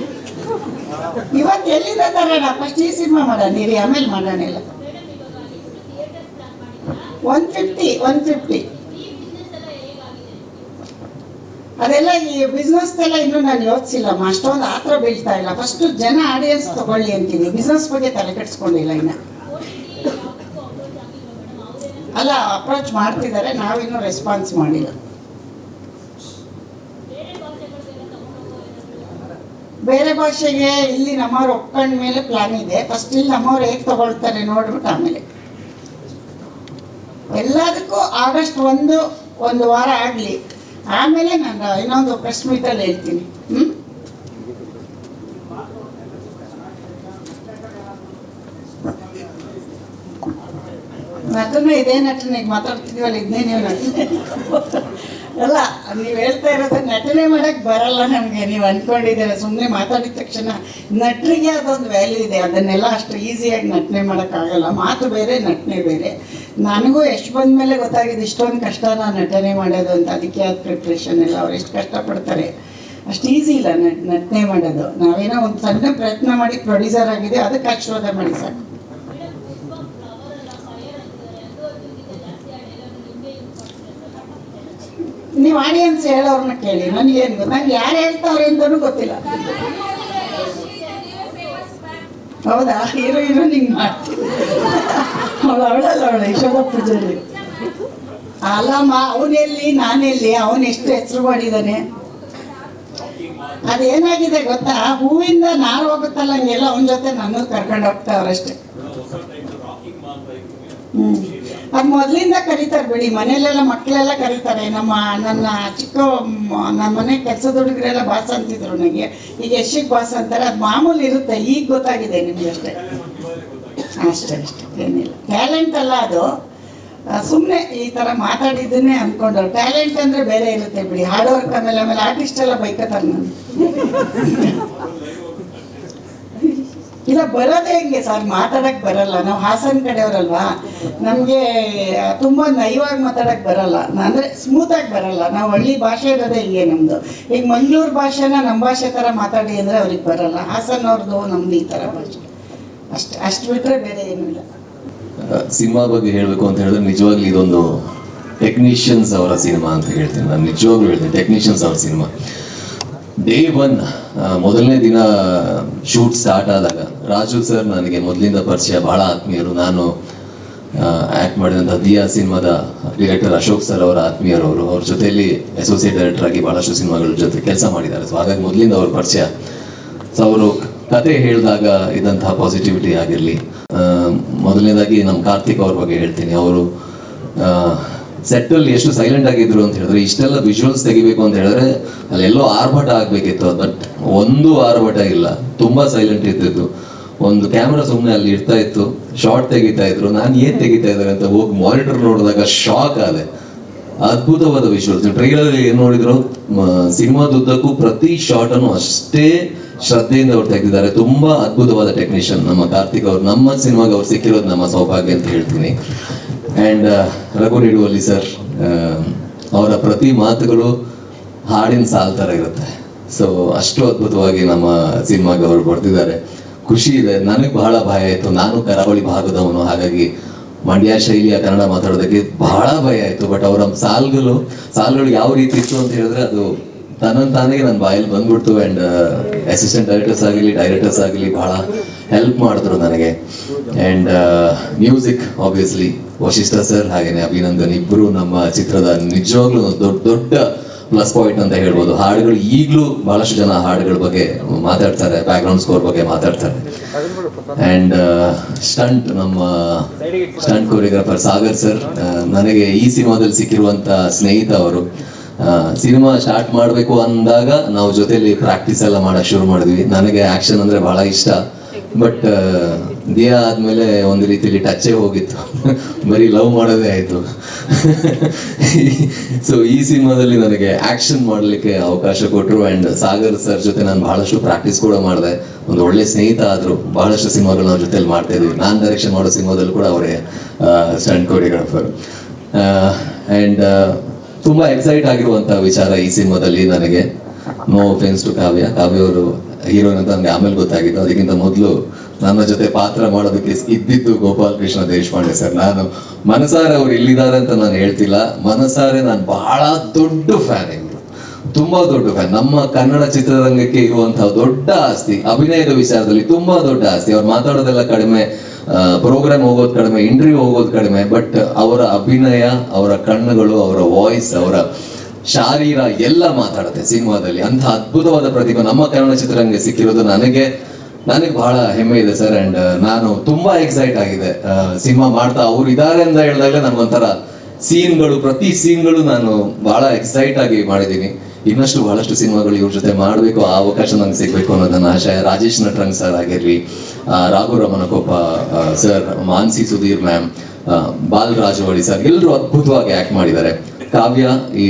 ಇವತ್ತು ಎಲ್ಲಿಂದ ತರೋಣ? ಫಸ್ಟ್ ಈ ಸಿನಿಮಾ ಮಾಡೋಣ ನೀರಿ, ಆಮೇಲೆ ಮಾಡೋಣ ಎಲ್ಲ. 150 ಅದೆಲ್ಲ ಈ ಬಿಸ್ನೆಸ್ದೆಲ್ಲ ಇನ್ನೂ ನಾನು ಯೋಚಿಸಿಲ್ಲಮ್ಮ. ಅಷ್ಟೊಂದು ಆ ಥರ ಬೀಳ್ತಾ ಇಲ್ಲ. ಫಸ್ಟು ಜನ ಆಡಿಯನ್ಸ್ ತೊಗೊಳ್ಳಿ ಅಂತೀನಿ. ಬಿಸ್ನೆಸ್ ಬಗ್ಗೆ ತಲೆ ಕೆಡಿಸ್ಕೊಂಡಿಲ್ಲ ಇನ್ನು. ಅಲ್ಲ, ಅಪ್ರೋಚ್ ಮಾಡ್ತಿದ್ದಾರೆ, ನಾವಿನ್ನೂ ರೆಸ್ಪಾನ್ಸ್ ಮಾಡಿಲ್ಲ. ಬೇರೆ ಭಾಷೆಗೆ ಇಲ್ಲಿ ನಮ್ಮವ್ರು ಒಪ್ಕೊಂಡ ಮೇಲೆ ಪ್ಲ್ಯಾನ್ ಇದೆ. ಫಸ್ಟ್ ಇಲ್ಲಿ ನಮ್ಮವ್ರು ಹೇಗೆ ತೊಗೊಳ್ತಾರೆ ನೋಡ್ಬಿಟ್ಟು ಆಮೇಲೆ ಎಲ್ಲದಕ್ಕೂ ಆಗಸ್ಟ್ 1 ವಾರ ಆಗಲಿ, ಆಮೇಲೆ ನಾನು ಇನ್ನೊಂದು ಪ್ರೆಸ್ ಮೀಟಲ್ಲಿ ಹೇಳ್ತೀನಿ. ನಟನೆ ಇದೇ ನಟನೆಗೆ ಮಾತಾಡ್ತಿದ್ವಲ್ಲ, ಇದನ್ನೇ ನೀವು ನಟನೆ ಅಲ್ಲ. ನೀವು ಹೇಳ್ತಾ ಇರೋದು ನಟನೆ ಮಾಡೋಕ್ಕೆ ಬರಲ್ಲ ನಮಗೆ, ನೀವು ಅಂದ್ಕೊಂಡಿದ್ದೀರ. ಸುಮ್ಮನೆ ಮಾತಾಡಿದ ತಕ್ಷಣ ನಟರಿಗೆ ಅದೊಂದು ವ್ಯಾಲ್ಯೂ ಇದೆ. ಅದನ್ನೆಲ್ಲ ಅಷ್ಟು ಈಸಿಯಾಗಿ ನಟನೆ ಮಾಡೋಕ್ಕಾಗಲ್ಲ. ಮಾತು ಬೇರೆ, ನಟನೆ ಬೇರೆ. ನನಗೂ ಎಷ್ಟು ಬಂದ ಮೇಲೆ ಗೊತ್ತಾಗಿದೆ ಇಷ್ಟೊಂದು ಕಷ್ಟ ನಾನು ನಟನೆ ಮಾಡೋದು ಅಂತ. ಅದಕ್ಕೆ ಅದು ಪ್ರಿಪ್ರೇಷನ್ ಎಲ್ಲ ಅವ್ರು ಎಷ್ಟು ಕಷ್ಟಪಡ್ತಾರೆ. ಅಷ್ಟು ಈಸಿ ಇಲ್ಲ ನಟನೆ ಮಾಡೋದು. ನಾವೇನೋ ಒಂದು ಸಣ್ಣ ಪ್ರಯತ್ನ ಮಾಡಿ ಪ್ರೊಡ್ಯೂಸರ್ ಆಗಿದೆ, ಅದಕ್ಕೆ ಆಶೀರ್ವಾದ ಮಾಡಿ ಸಾಕು. ನೀವು ಆಡಿಯನ್ಸ್ ಹೇಳೋರನ್ನ ಕೇಳಿ, ನನಗೇನು ಗೊತ್ತು? ನಂಗೆ ಯಾರು ಹೇಳ್ತಾವ್ರೆ ಅಂತಲೂ ಗೊತ್ತಿಲ್ಲ. ಹೌದಾ? ಹೀರೋ ನಿಂಗೆ ಮಾಡ್ತೀನಿ. ಅವಳಲ್ಲ ಯಶೋಧ ಪೂಜಾರಿ ಅಲ್ಲಮ್ಮ. ಅವನೆಲ್ಲಿ ನಾನೆಲ್ಲಿ? ಅವನು ಎಷ್ಟು ಹೆಸರು ಮಾಡಿದ್ದಾನೆ. ಅದೇನಾಗಿದೆ ಗೊತ್ತಾ? ಹೂವಿಂದ ನಾರು ಹೋಗುತ್ತಲ್ಲ, ಹಂಗೆಲ್ಲ ಅವನ ಜೊತೆ ನಾನು ಕರ್ಕೊಂಡು ಹೋಗ್ತಾವ್ರಷ್ಟೇ. ಅದು ಮೊದಲಿಂದ ಕರೀತಾರೆ ಬಿಡಿ, ಮನೇಲೆಲ್ಲ ಮಕ್ಕಳೆಲ್ಲ ಕರೀತಾರೆ. ನನ್ನ ನನ್ನ ಮನೆ ಕೆಲಸದ ಹುಡುಗರೆಲ್ಲ ಬಾಸ್ ಅಂತಿದ್ರು ನನಗೆ, ಈಗ ಯಶಿಗೆ ಬಾಸ್ ಅಂತಾರೆ. ಅದು ಮಾಮೂಲಿ ಇರುತ್ತೆ, ಈಗ ಗೊತ್ತಾಗಿದೆ ನಿಮಗೆ ಅಷ್ಟೇ ಅಷ್ಟೇ ಏನಿಲ್ಲ. ಟ್ಯಾಲೆಂಟ್ ಅಲ್ಲ ಅದು, ಸುಮ್ಮನೆ ಈ ಥರ ಮಾತಾಡಿದ್ದನ್ನೇ ಅಂದ್ಕೊಂಡವ್ರು. ಟ್ಯಾಲೆಂಟ್ ಅಂದರೆ ಬೇರೆ ಇರುತ್ತೆ ಬಿಡಿ, ಹಾರ್ಡ್ ವರ್ಕ್. ಆಮೇಲೆ ಆರ್ಟಿಸ್ಟ್ ಎಲ್ಲ ಬೈಕತ್ತಾರೆ ನಾನು. ಇಲ್ಲ ಬರೋದೇ ಹೆಂಗೆ ಸರ್, ಮಾತಾಡೋಕ್ಕೆ ಬರಲ್ಲ. ನಾವು ಹಾಸನ ಕಡೆಯವರಲ್ವಾ, ನಮಗೆ ತುಂಬ ನಯವಾಗಿ ಮಾತಾಡೋಕ್ಕೆ ಬರಲ್ಲ, ಅಂದರೆ ಸ್ಮೂತಾಗಿ ಬರಲ್ಲ. ನಾವು ಹಳ್ಳಿ ಭಾಷೆ ಇರೋದೇ ಹಿಂಗೆ ನಮ್ಮದು. ಈಗ ಮಂಗಳೂರು ಭಾಷೆನ ನಮ್ಮ ಭಾಷೆ ಥರ ಮಾತಾಡಿ ಅಂದರೆ ಅವ್ರಿಗೆ ಬರಲ್ಲ. ಹಾಸನವ್ರದ್ದು ನಮ್ದು ಈ ಥರ ಭಾಷೆ ಅಷ್ಟು ಬಿಟ್ಟರೆ ಬೇರೆ ಏನೂ ಇಲ್ಲ. ಸಿನಿಮಾ ಬಗ್ಗೆ ಹೇಳಬೇಕು ಅಂತ ಹೇಳಿದ್ರೆ ನಿಜವಾಗ್ಲೂ ಇದೊಂದು ಟೆಕ್ನಿಷಿಯನ್ಸ್ ಅವರ ಸಿನಿಮಾ ಅಂತ ಹೇಳ್ತೀನಿ ನಾನು. ನಿಜವಾಗ್ಲೂ ಹೇಳ್ತೀನಿ, ಟೆಕ್ನಿಷಿಯನ್ಸ್ ಅವರ ಸಿನಿಮಾ. ಡೇ ಒನ್ ಮೊದಲನೇ ದಿನ ಶೂಟ್ ಸ್ಟಾರ್ಟ್ ಆದಾಗ ರಾಜು ಸರ್ ನನಗೆ ಮೊದಲಿಂದ ಪರಿಚಯ, ಬಹಳ ಆತ್ಮೀಯರು. ನಾನು ಆ್ಯಕ್ಟ್ ಮಾಡಿದಂಥ ದಿಯಾ ಸಿನಿಮಾದ ಡೈರೆಕ್ಟರ್ ಅಶೋಕ್ ಸರ್ ಅವರ ಆತ್ಮೀಯರವರು. ಅವ್ರ ಜೊತೆಯಲ್ಲಿ ಅಸೋಸಿಯೇಟ್ ಡೈರೆಕ್ಟರ್ ಆಗಿ ಭಾಳಷ್ಟು ಸಿನಿಮಾಗಳ ಜೊತೆ ಕೆಲಸ ಮಾಡಿದ್ದಾರೆ. ಸೊ ಹಾಗಾಗಿ ಮೊದಲಿಂದ ಅವ್ರ ಪರಿಚಯ. ಸೊ ಅವರು ಕತೆ ಹೇಳಿದಾಗ ಇದ್ದಂತಹ ಪಾಸಿಟಿವಿಟಿ ಆಗಿರಲಿ. ಮೊದಲನೇದಾಗಿ ನಮ್ಮ ಕಾರ್ತಿಕ್ ಅವ್ರ ಬಗ್ಗೆ ಹೇಳ್ತೀನಿ. ಅವರು ಸೆಟ್ಟಲ್ಲಿ ಎಷ್ಟು ಸೈಲೆಂಟ್ ಆಗಿದ್ರು ಅಂತ ಹೇಳಿದ್ರೆ, ಇಷ್ಟೆಲ್ಲ ವಿಜುವಲ್ಸ್ ತೆಗಿಬೇಕು ಅಂತ ಹೇಳಿದ್ರೆ ಅಲ್ಲೆಲ್ಲೋ ಆರ್ಭಟ ಆಗಬೇಕಿತ್ತು. ಬಟ್ ಒಂದು ಆರ್ಭಟ ಇಲ್ಲ, ತುಂಬ ಸೈಲೆಂಟ್ ಇದ್ದಿದ್ದು. ಒಂದು ಕ್ಯಾಮ್ರಾ ಸುಮ್ಮನೆ ಅಲ್ಲಿ ಇರ್ತಾ ಇತ್ತು, ಶಾರ್ಟ್ ತೆಗಿತಾ ಇದ್ರು. ನಾನು ಏನು ತೆಗಿತಾ ಇದ್ದಾರೆ ಅಂತ ಹೋಗಿ ಮಾನಿಟರ್ ನೋಡಿದಾಗ ಶಾಕ್ ಆದೆ. ಅದ್ಭುತವಾದ ವಿಜುವಲ್ಸ್. ಟ್ರೈಲರ್ ಏನು ನೋಡಿದ್ರು, ಸಿನಿಮಾದುದ್ದಕ್ಕೂ ಪ್ರತಿ ಶಾರ್ಟನ್ನು ಅಷ್ಟೇ ಶ್ರದ್ಧೆಯಿಂದ ಅವ್ರು ತೆಗೆದಿದ್ದಾರೆ. ತುಂಬ ಅದ್ಭುತವಾದ ಟೆಕ್ನಿಷಿಯನ್ ನಮ್ಮ ಕಾರ್ತಿಕ್ ಅವರು. ನಮ್ಮ ಸಿನಿಮಾಗೆ ಅವ್ರು ಸಿಕ್ಕಿರೋದು ನಮ್ಮ ಸೌಭಾಗ್ಯ ಅಂತ ಹೇಳ್ತೀನಿ. ಆ್ಯಂಡ್ ರಘು ನಿಡುವಲ್ಲಿ ಸರ್, ಅವರ ಪ್ರತಿ ಮಾತುಗಳು ಹಾಡಿನ ಸಾಲ್ ಥರ ಇರುತ್ತೆ. ಸೊ ಅಷ್ಟು ಅದ್ಭುತವಾಗಿ ನಮ್ಮ ಸಿನಿಮಾಗೆ ಅವರು ಬರ್ತಿದ್ದಾರೆ. ಖುಷಿ ಇದೆ. ನನಗೆ ಬಹಳ ಭಯ ಆಯಿತು. ನಾನು ಕರಾವಳಿ ಭಾಗದವನು, ಹಾಗಾಗಿ ಮಂಡ್ಯ ಶೈಲಿಯ ಕನ್ನಡ ಮಾತಾಡೋದಕ್ಕೆ ಬಹಳ ಭಯ ಆಯಿತು. ಬಟ್ ಅವರ ಸಾಲ್ಗಳು ಯಾವ ರೀತಿ ಇತ್ತು ಅಂತ ಹೇಳಿದ್ರೆ ಅದು ತಾನೇ ನನ್ನ ಬಾಯಲ್ಲಿ ಬಂದ್ಬಿಡ್ತು. ಆ್ಯಂಡ್ ಅಸಿಸ್ಟೆಂಟ್ ಡೈರೆಕ್ಟರ್ಸ್ ಆಗಲಿ ಬಹಳ ಹೆಲ್ಪ್ ಮಾಡಿದ್ರು ನನಗೆ. And music obviously Vashishtha sir ಹಾಗೇನೆ ಅಭಿನಂದನ್ ಇಬ್ಬರು ನಮ್ಮ ಚಿತ್ರದ ನಿಜವಾಗ್ಲೂ ದೊಡ್ಡ ಪ್ಲಸ್ ಪಾಯಿಂಟ್ ಅಂತ ಹೇಳ್ಬೋದು. ಹಾಡುಗಳು ಈಗಲೂ ಬಹಳಷ್ಟು ಜನ ಹಾಡುಗಳ ಬಗ್ಗೆ ಮಾತಾಡ್ತಾರೆ, ಬ್ಯಾಕ್ಗ್ರೌಂಡ್ ಸ್ಕೋರ್ ಬಗ್ಗೆ ಮಾತಾಡ್ತಾರೆ. ಆ್ಯಂಡ್ ನಮ್ಮ ಸ್ಟಂಟ್ ಕೊರಿಯೋಗ್ರಾಫರ್ ಸಾಗರ್ ಸರ್ ನನಗೆ ಈ ಸಿನಿಮಾದಲ್ಲಿ ಸಿಕ್ಕಿರುವಂಥ ಸ್ನೇಹಿತ ಅವರು. ಸಿನಿಮಾ ಸ್ಟಾರ್ಟ್ ಮಾಡಬೇಕು ಅಂದಾಗ ನಾವು ಜೊತೆಲಿ ಪ್ರಾಕ್ಟೀಸ್ ಎಲ್ಲ ಮಾಡಕ್ಕೆ ಶುರು ಮಾಡಿದ್ವಿ. ನನಗೆ ಆ್ಯಕ್ಷನ್ ಅಂದರೆ ಬಹಳ ಇಷ್ಟ. ಬಟ್ ದಿಯಾ ಆದಮೇಲೆ ಒಂದು ರೀತಿಯಲ್ಲಿ ಟಚ್ಚೇ ಹೋಗಿತ್ತು, ಬರೀ ಲವ್ ಮಾಡೋದೇ ಆಯಿತು. ಸೊ ಈ ಸಿನಿಮಾದಲ್ಲಿ ನನಗೆ ಆ್ಯಕ್ಷನ್ ಮಾಡಲಿಕ್ಕೆ ಅವಕಾಶ ಕೊಟ್ಟರು. ಆ್ಯಂಡ್ ಸಾಗರ್ ಸರ್ ಜೊತೆ ನಾನು ಬಹಳಷ್ಟು ಪ್ರಾಕ್ಟೀಸ್ ಕೂಡ ಮಾಡಿದೆ. ಒಂದು ಒಳ್ಳೆ ಸ್ನೇಹಿತ ಆದರು. ಬಹಳಷ್ಟು ಸಿನಿಮಾಗಳು ನಾವು ಜೊತೆಲಿ ಮಾಡ್ತಾ ಇದ್ವಿ. ನಾನು ಡೈರೆಕ್ಷನ್ ಮಾಡೋ ಸಿನಿಮಾದಲ್ಲಿ ಕೂಡ ಅವರೇ ಸ್ಟಂಟ್ ಕೊರಿಯೋಗ್ರಾಫರ್. ಆ್ಯಂಡ್ ತುಂಬ ಎಕ್ಸೈಟ್ ಆಗಿರುವಂಥ ವಿಚಾರ ಈ ಸಿನಿಮಾದಲ್ಲಿ ನನಗೆ. ನೋ ಅಫೆನ್ಸ್ ಟು ಕಾವ್ಯ ಅವರು ಹೀರೋಯಿನ್ ಅಂತ ನನಗೆ ಆಮೇಲೆ ಗೊತ್ತಾಗಿತ್ತು. ಅದಕ್ಕಿಂತ ಮೊದಲು ನನ್ನ ಜೊತೆ ಪಾತ್ರ ಮಾಡೋದಕ್ಕೆ ಇದ್ದಿದ್ದು ಗೋಪಾಲ್ ಕೃಷ್ಣ ದೇಶಪಾಂಡೆ ಸರ್. ನಾನು ಮನಸಾರೆ ಅವ್ರು ಇಲ್ಲಿದ್ದಾರೆ ಅಂತ ನಾನು ಹೇಳ್ತಿಲ್ಲ, ಮನಸಾರೆ ನಾನು ಬಹಳ ದೊಡ್ಡ ಫ್ಯಾನ್. ಇವರು ತುಂಬಾ ದೊಡ್ಡ ಫ್ಯಾನ್. ನಮ್ಮ ಕನ್ನಡ ಚಿತ್ರರಂಗಕ್ಕೆ ಇರುವಂತಹ ದೊಡ್ಡ ಆಸ್ತಿ ಅಭಿನಯದ ವಿಚಾರದಲ್ಲಿ ತುಂಬಾ ದೊಡ್ಡ ಆಸ್ತಿ. ಅವ್ರು ಮಾತಾಡೋದೆಲ್ಲ ಕಡಿಮೆ, ಪ್ರೋಗ್ರಾಮ್ ಹೋಗೋದು ಕಡಿಮೆ, ಇಂಟರ್ವ್ಯೂ ಹೋಗೋದು ಕಡಿಮೆ. ಬಟ್ ಅವರ ಅಭಿನಯ, ಅವರ ಕಣ್ಣುಗಳು, ಅವರ ವಾಯ್ಸ್, ಅವರ ಶಾರೀರ ಎಲ್ಲ ಮಾತಾಡುತ್ತೆ ಸಿನಿಮಾದಲ್ಲಿ. ಅಂಥ ಅದ್ಭುತವಾದ ಪ್ರತಿಭೆ ನಮ್ಮ ಕನ್ನಡ ಚಿತ್ರರಂಗ ಸಿಕ್ಕಿರೋದು ನನಗೆ ಬಹಳ ಹೆಮ್ಮೆ ಇದೆ ಸರ್. ಆ್ಯಂಡ್ ನಾನು ತುಂಬಾ ಎಕ್ಸೈಟ್ ಆಗಿದೆ ಸಿನಿಮಾ ಮಾಡ್ತಾ. ಅವ್ರು ಇದ್ದಾರೆ ಅಂತ ಹೇಳಿದಾಗಲೇ ನನಗೊಂಥರ ಪ್ರತಿ ಸೀನ್ಗಳು ನಾನು ಬಹಳ ಎಕ್ಸೈಟ್ ಆಗಿ ಮಾಡಿದ್ದೀನಿ. ಇನ್ನಷ್ಟು ಬಹಳಷ್ಟು ಸಿನಿಮಾಗಳು ಇವ್ರ ಜೊತೆ ಮಾಡಬೇಕು, ಆ ಅವಕಾಶ ನನಗೆ ಸಿಗಬೇಕು ಅನ್ನೋದು ನನ್ನ ಆಶಯ. ರಾಜೇಶ್ ನಟರಂಗ್ ಸರ್ ಆಗಿರಲಿ, Raghu Ramanakoppa sir, Mansi Sudhir ma'am, Balarajwadi sir, ಎಲ್ಲರೂ ಅದ್ಭುತವಾಗಿ ಆ್ಯಕ್ಟ್ ಮಾಡಿದ್ದಾರೆ. ಕಾವ್ಯ ಈ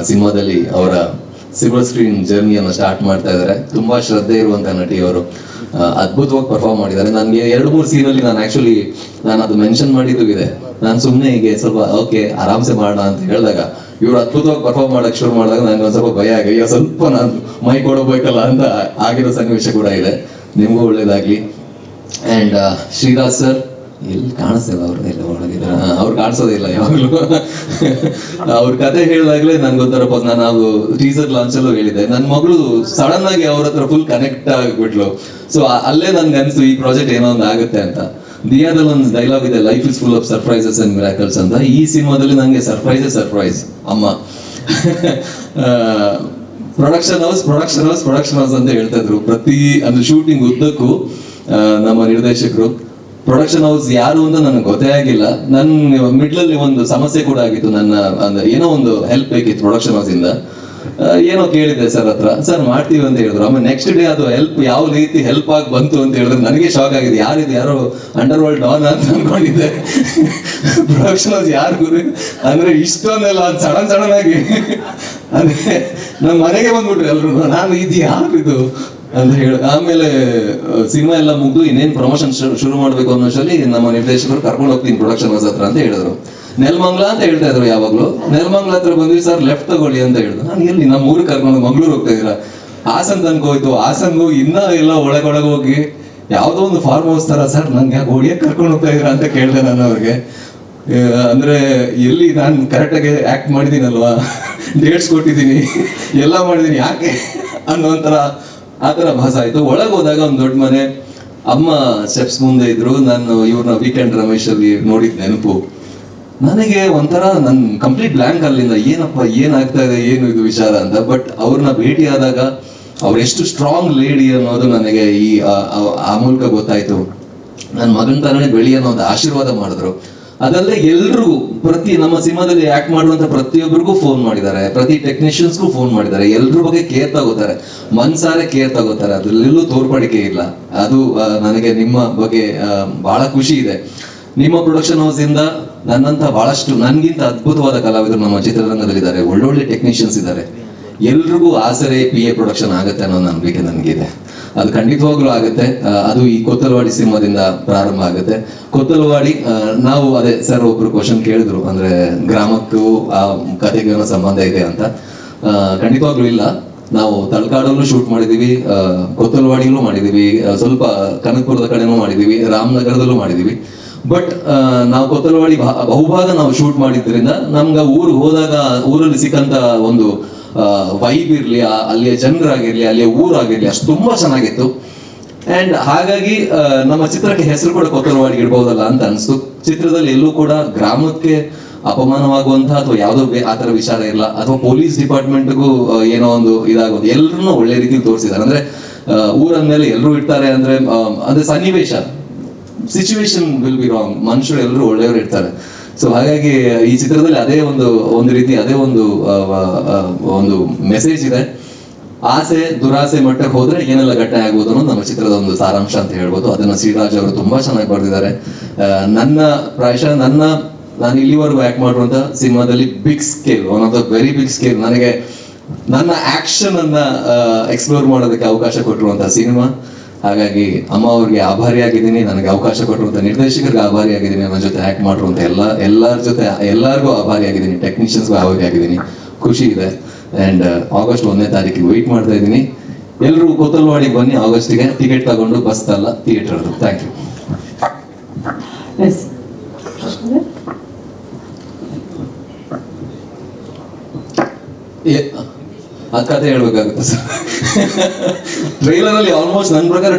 ಸಿನಿಮಾದಲ್ಲಿ ಅವರ ಸಿಲ್ವರ್ ಸ್ಕ್ರೀನ್ ಜರ್ನಿಯನ್ನು ಸ್ಟಾರ್ಟ್ ಮಾಡ್ತಾ ಇದ್ದಾರೆ. ತುಂಬಾ ಶ್ರದ್ಧೆ ಇರುವಂಥ ನಟಿ ಅವರು. ಅದ್ಭುತವಾಗಿ ಪರ್ಫಾರ್ಮ್ ಮಾಡಿದ್ದಾರೆ. ನನಗೆ 2-3 ಸೀನಲ್ಲಿ ನಾನು ಅದು ಮೆನ್ಷನ್ ಮಾಡಿದ್ದು ಇದೆ. ನಾನು ಸುಮ್ಮನೆ ಹೀಗೆ ಸ್ವಲ್ಪ ಓಕೆ ಆರಾಮ್ಸೆ ಮಾಡೋಣ ಅಂತ ಹೇಳಿದಾಗ ಇವ್ರು ಅದ್ಭುತವಾಗಿ ಪರ್ಫಾರ್ಮ್ ಮಾಡಕ್ಕೆ ಶುರು ಮಾಡಿದಾಗ ನನಗೆ ಒಂದು ಸ್ವಲ್ಪ ಭಯ ಆಗಿ ಸ್ವಲ್ಪ ನಾನು ಮೈ ಕೊಡಬೇಕಲ್ಲ ಅಂತ ಆಗಿರೋ ಸನ್ನಿವೇಶ ಕೂಡ ಇದೆ. ನಿಮಗೂ ಒಳ್ಳೇದಾಗ್ಲಿ. ಆ್ಯಂಡ್ ಶ್ರೀರಾಜ್ ಸರ್ ಎಲ್ಲಿ ಕಾಣಿಸ್ತಿಲ್ಲ, ಅವ್ರದ್ದೆಲ್ಲ ಒಳಗಿದ್ದಾರೆ, ಅವ್ರು ಕಾಣಿಸೋದಿಲ್ಲ ಯಾವಾಗಲೂ. ಅವ್ರ ಕತೆ ಹೇಳಿದಾಗಲೇ ನನ್ಗೆ ಗೊತ್ತಾರಪ್ಪ. ನಾನು ಟೀಸರ್ ಲಾಂಚಲ್ಲೂ ಹೇಳಿದ್ದೆ, ನನ್ನ ಮಗಳು ಸಡನ್ ಆಗಿ ಅವ್ರ ಹತ್ರ ಫುಲ್ ಕನೆಕ್ಟ್ ಆಗಿಬಿಟ್ಲು. ಸೊ ಅಲ್ಲೇ ನನ್ಗೆ ಅನಿಸ್ತು ಈ ಪ್ರಾಜೆಕ್ಟ್ ಏನೋ ಒಂದು ಆಗುತ್ತೆ ಅಂತ. ದಿಯಾದಲ್ಲಿ ಒಂದು ಡೈಲಾಗ್ ಇದೆ, life is full of surprises and miracles ಅಂತ. ಈ ಸಿನಿಮಾದಲ್ಲಿ ನನಗೆ ಸರ್ಪ್ರೈಸ್ ಅಮ್ಮ. ಪ್ರೊಡಕ್ಷನ್ ಹೌಸ್ ಅಂತ ಹೇಳ್ತಾ ಇದ್ರು ಪ್ರತಿ ಅಂದ್ರೆ ಶೂಟಿಂಗ್ ಉದ್ದಕ್ಕೂ. ನಮ್ಮ ನಿರ್ದೇಶಕರು ಪ್ರೊಡಕ್ಷನ್ ಹೌಸ್ ಯಾರು ಅಂತ ನನಗೆ ಗೊತ್ತೇ ಆಗಿಲ್ಲ. ನನ್ನ ಮಿಡ್ಲಲ್ಲಿ ಒಂದು ಸಮಸ್ಯೆ ಕೂಡ ಆಗಿತ್ತು. ನನ್ನ ಅಂದ್ರೆ ಏನೋ ಒಂದು ಹೆಲ್ಪ್ ಬೇಕಿತ್ತು ಪ್ರೊಡಕ್ಷನ್ ಹೌಸ್ ಇಂದ. ಏನೋ ಕೇಳಿದ್ದೆ ಸರ್ ಹತ್ರ, ಸರ್ ಮಾಡ್ತೀವಿ ಅಂತ ಹೇಳಿದ್ರು. ಆಮೇಲೆ ನೆಕ್ಸ್ಟ್ ಡೇ ಅದು ಹೆಲ್ಪ್ ಯಾವ ರೀತಿ ಹೆಲ್ಪ್ ಆಗಿ ಬಂತು ಅಂತ ಹೇಳಿದ್ರೆ ನನಗೆ ಶಾಕ್ ಆಗಿದೆ. ಯಾರೋ ಅಂಡರ್ ವರ್ಲ್ಡ್ ಡಾನ್ ಅಂತ ಅನ್ಕೊಂಡಿದ್ದೆ. ಪ್ರೊಡಕ್ಷನ್ ಹೌಸ್ ಯಾರು ಗುರು ಅಂದ್ರೆ ಇಷ್ಟೊಂದೆಲ್ಲ ಸಡನ್ ಆಗಿ ಅಂದ್ರೆ ನಮ್ಮ ಮನೆಗೆ ಬಂದ್ಬಿಟ್ರು ಎಲ್ರು. ನಾನು ಇದು ಯಾರಿದು ಅಂತ ಹೇಳಿ ಆಮೇಲೆ ಸಿನಿಮಾ ಎಲ್ಲ ಮುಗ್ದು ಇನ್ನೇನು ಪ್ರಮೋಷನ್ ಶುರು ಮಾಡಬೇಕು ಅನ್ನೋಷ್ಟರಲ್ಲಿ ನಮ್ಮ ನಿರ್ದೇಶಕರು ಕರ್ಕೊಂಡು ಹೋಗ್ತೀನಿ ಪ್ರೊಡಕ್ಷನ್ ಹೌಸ್ ಹತ್ರ ಅಂತ ಹೇಳಿದ್ರು. ನೆಲಮಂಗ್ಲ ಅಂತ ಹೇಳ್ತಾ ಇದ್ರು ಯಾವಾಗ್ಲೂ. ನೆಲಮಂಗ್ಲ ಹತ್ರ ಬಂದ್ವಿ, ಸರ್ ಲೆಫ್ಟ್ ತಗೊಳ್ಳಿ ಅಂತ ಹೇಳಿದ್ರು. ನಾನು ಎಲ್ಲಿ ನಮ್ಮ ಊರಿಗೆ ಕರ್ಕೊಂಡು ಮಂಗ್ಳೂರ್ ಹೋಗ್ತಾ ಇದ್ದೀರಾ? ಹಾಸನ್ ತನಕ ಹೋಯ್ತು. ಹಾಸನ್ಗೂ ಇನ್ನ ಎಲ್ಲ ಒಳಗೊಳಗೆ ಹೋಗಿ ಯಾವುದೋ ಒಂದು ಫಾರ್ಮ್ ಹೌಸ್ ತರ, ಸರ್ ನಂಗೆ ಯಾಕೆ ಹೊಡಿಯಕ್ಕೆ ಕರ್ಕೊಂಡು ಹೋಗ್ತಾ ಇದ್ದೀರಾ ಅಂತ ಕೇಳಿದೆ ನಾನು ಅವ್ರಿಗೆ. ಅಂದ್ರೆ ಎಲ್ಲಿ ನಾನು ಕರೆಕ್ಟಾಗಿ ಆಕ್ಟ್ ಮಾಡಿದ್ದೀನಲ್ವಾ, ಡೇಟ್ಸ್ ಕೊಟ್ಟಿದ್ದೀನಿ, ಎಲ್ಲ ಮಾಡಿದ್ದೀನಿ, ಯಾಕೆ ಅನ್ನೋ ಒಂಥರ ಆ ಥರ ಭಾಸ ಆಯಿತು. ಒಳಗೆ ಹೋದಾಗ ಒಂದು ದೊಡ್ಡ ಮನೆ, ಅಮ್ಮ ಸ್ಟೆಪ್ಸ್ ಮುಂದೆ ಇದ್ರು. ನಾನು ಇವ್ರನ್ನ ವೀಕೆಂಡ್ ರಮೇಶ್ ಅಲ್ಲಿ ನೋಡಿದ ನೆನಪು ನನಗೆ ಒಂಥರ ನನ್ ಕಂಪ್ಲೀಟ್ ಬ್ಲ್ಯಾಂಕ್ ಅಲ್ಲಿಂದ. ಏನಪ್ಪ ಏನಾಗ್ತಾ ಇದೆ, ಏನು ಇದು ವಿಚಾರ ಅಂತ. ಬಟ್ ಅವ್ರನ್ನ ಭೇಟಿ ಆದಾಗ ಅವ್ರೆಷ್ಟು ಸ್ಟ್ರಾಂಗ್ ಲೇಡಿ ಅನ್ನೋದು ನನಗೆ ಆ ಮೂಲಕ ಗೊತ್ತಾಯ್ತು. ನನ್ನ ಮಗನ ತರನೇ ಬೆಳಿ ಅನ್ನೋ ಒಂದು ಆಶೀರ್ವಾದ ಮಾಡಿದ್ರು. ಅದಲ್ಲದೆ ಎಲ್ರಿಗೂ, ಪ್ರತಿ ನಮ್ಮ ಸಿನಿಮಾದಲ್ಲಿ ಆಕ್ಟ್ ಮಾಡುವಂತ ಪ್ರತಿಯೊಬ್ಬರಿಗೂ ಫೋನ್ ಮಾಡಿದ್ದಾರೆ, ಪ್ರತಿ ಟೆಕ್ನಿಷಿಯನ್ಸ್ಗೂ ಫೋನ್ ಮಾಡಿದ್ದಾರೆ. ಎಲ್ರ ಬಗ್ಗೆ ಕೇರ್ ತಗೋತಾರೆ, ಮನ್ಸಾರೆ ಕೇರ್ ತಗೋತಾರೆ. ಅದ್ರಲ್ಲೆಲ್ಲೂ ತೋರ್ಪಡಿಕೆ ಇಲ್ಲ. ಅದು ನನಗೆ ನಿಮ್ಮ ಬಗ್ಗೆ ಬಹಳ ಖುಷಿ ಇದೆ. ನಿಮ್ಮ ಪ್ರೊಡಕ್ಷನ್ ಹೌಸ್ ಇಂದ ನನ್ನಂತ ಬಹಳಷ್ಟು ನನ್ಗಿಂತ ಅದ್ಭುತವಾದ ಕಲಾವಿದರು ನಮ್ಮ ಚಿತ್ರರಂಗದಲ್ಲಿದ್ದಾರೆ, ಒಳ್ಳೊಳ್ಳೆ ಟೆಕ್ನಿಷಿಯನ್ಸ್ ಇದ್ದಾರೆ. ಎಲ್ರಿಗೂ ಆಸರೆ PA ಪ್ರೊಡಕ್ಷನ್ ಆಗುತ್ತೆ ಅನ್ನೋ ನಂಬಿಕೆ ನನಗಿದೆ. ಅದು ಖಂಡಿತವಾಗ್ಲೂ ಆಗುತ್ತೆ. ಅದು ಈ ಕೊತ್ತಲವಾಡಿ ಸಿನಿಮಾದಿಂದ ಪ್ರಾರಂಭ ಆಗುತ್ತೆ. ಕೊತ್ತಲವಾಡಿ ನಾವು ಅದೇ ಸರ್ ಒಬ್ರು ಕ್ವಶನ್ ಕೇಳಿದ್ರು, ಅಂದ್ರೆ ಗ್ರಾಮಕ್ಕೂ ಆ ಕಥೆಗೆ ಏನೋ ಸಂಬಂಧ ಇದೆ ಅಂತ. ಖಂಡಿತವಾಗ್ಲೂ ಇಲ್ಲ. ನಾವು ತಲಕಾಡಲ್ಲೂ ಶೂಟ್ ಮಾಡಿದೀವಿ, ಕೊತ್ತಲವಾಡಿಲೂ ಮಾಡಿದೀವಿ, ಸ್ವಲ್ಪ ಕನಕಪುರದ ಕಡೆನೂ ಮಾಡಿದೀವಿ, ರಾಮನಗರದಲ್ಲೂ ಮಾಡಿದೀವಿ. ಬಟ್ ನಾವು ಕೊತ್ತಲವಾಡಿ ಬಹುಭಾಗ ನಾವು ಶೂಟ್ ಮಾಡಿದ್ರಿಂದ ನಮ್ಗೆ ಊರಿಗೆ ಹೋದಾಗ ಊರಲ್ಲಿ ಸಿಕ್ಕಂತ ಒಂದು ವೈಬ್ ಇರ್ಲಿ, ಅಲ್ಲಿಯ ಜನರಾಗಿರ್ಲಿ, ಅಲ್ಲಿಯ ಊರಾಗಿರ್ಲಿ, ಅಷ್ಟು ತುಂಬಾ ಚೆನ್ನಾಗಿತ್ತು. ಅಂಡ್ ಹಾಗಾಗಿ ನಮ್ಮ ಚಿತ್ರಕ್ಕೆ ಹೆಸರು ಕೂಡ ಕೊತ್ತಲವಾಡಿ ಇಡ್ಬಹುದಲ್ಲ ಅಂತ ಅನಿಸ್ತು. ಚಿತ್ರದಲ್ಲಿ ಎಲ್ಲೂ ಕೂಡ ಗ್ರಾಮಕ್ಕೆ ಅಪಮಾನವಾಗುವಂತಹ ಅಥವಾ ಯಾವುದೋ ಆತರ ವಿಚಾರ ಇಲ್ಲ, ಅಥವಾ ಪೊಲೀಸ್ ಡಿಪಾರ್ಟ್ಮೆಂಟ್ಗೂ ಏನೋ ಒಂದು ಇದಾಗೋದು. ಎಲ್ಲರನ್ನೂ ಒಳ್ಳೆ ರೀತಿಲಿ ತೋರಿಸಿದ್ದಾರೆ. ಅಂದ್ರೆ ಊರಂದ್ಮೇಲೆ ಎಲ್ಲರೂ ಇರ್ತಾರೆ ಅಂದ್ರೆ ಸನ್ನಿವೇಶ, ಸಿಚುವೇಶನ್ ವಿಲ್ ಬಿ ರಾಂಗ್, ಮನುಷ್ಯರು ಎಲ್ಲರೂ ಒಳ್ಳೆಯವರು ಇರ್ತಾರೆ. ಸೊ ಹಾಗಾಗಿ ಈ ಚಿತ್ರದಲ್ಲಿ ಅದೇ ಒಂದು ರೀತಿ ಅದೇ ಒಂದು ಮೆಸೇಜ್ ಇದೆ. ಆಸೆ ದುರಾಸೆ ಮಟ್ಟಕ್ಕೆ ಹೋದ್ರೆ ಏನೆಲ್ಲ ಘಟನೆ ಆಗ್ಬೋದು ಅನ್ನೋದು ನಮ್ಮ ಚಿತ್ರದ ಒಂದು ಸಾರಾಂಶ ಅಂತ ಹೇಳ್ಬೋದು. ಅದನ್ನ ಶ್ರೀರಾಜ್ ಅವರು ತುಂಬಾ ಚೆನ್ನಾಗಿ ಬರೆದಿದ್ದಾರೆ. ಪ್ರಾಯಶಃ ನಾನು ಇಲ್ಲಿವರೆಗೂ ಆಕ್ಟ್ ಮಾಡುವಂತ ಸಿನಿಮಾದಲ್ಲಿ big scale, one of the very big scale, ನನಗೆ ನನ್ನ ಆಕ್ಷನ್ ಅನ್ನ ಎಕ್ಸ್ಪ್ಲೋರ್ ಮಾಡೋದಕ್ಕೆ ಅವಕಾಶ ಕೊಟ್ಟಿರುವಂತಹ ಸಿನಿಮಾ. ಹಾಗಾಗಿ ಅಮ್ಮ ಅವ್ರಿಗೆ ಆಭಾರಿಯಾಗಿದ್ದೀನಿ, ನನಗೆ ಅವಕಾಶ ಕೊಟ್ಟಿರುವಂತ ನಿರ್ದೇಶಕರಿಗೆ ಆಭಾರಿಯಾಗಿದ್ದೀನಿ, ನನ್ನ ಜೊತೆ ಆಕ್ಟ್ ಮಾಡಿರುವಂತ ಎಲ್ಲರಿಗೂ ಆಭಾರಿಯಾಗಿದ್ದೀನಿ, ಟೆಕ್ನಿಷಿಯನ್ಸ್ಗೂ ಆಭಾರಿಯಾಗಿದ್ದೀನಿ. ಖುಷಿ ಇದೆ. ಅಂಡ್ ಆಗಸ್ಟ್ 1ನೇ ತಾರೀಕಿಗೆ ವೆಯ್ಟ್ ಮಾಡ್ತಾ ಇದ್ದೀನಿ. ಎಲ್ಲರೂ ಕೊತ್ತಲವಾಡಿಗೆ ಬನ್ನಿ ಆಗಸ್ಟ್ಗೆ. ಟಿಕೆಟ್ ತಗೊಂಡು ಬಸ್ ಅಲ್ಲ, ಥಿಯೇಟರ್. Thank you. ಅದ್ ಕತೆ ಹೇಳ್ಬೇಕಾಗುತ್ತೆ ಸರ್. ಟ್ರೈಲರ್ ಅಲ್ಲಿ ಆಲ್ಮೋಸ್ಟ್ ನನ್ನ ಪ್ರಕಾರ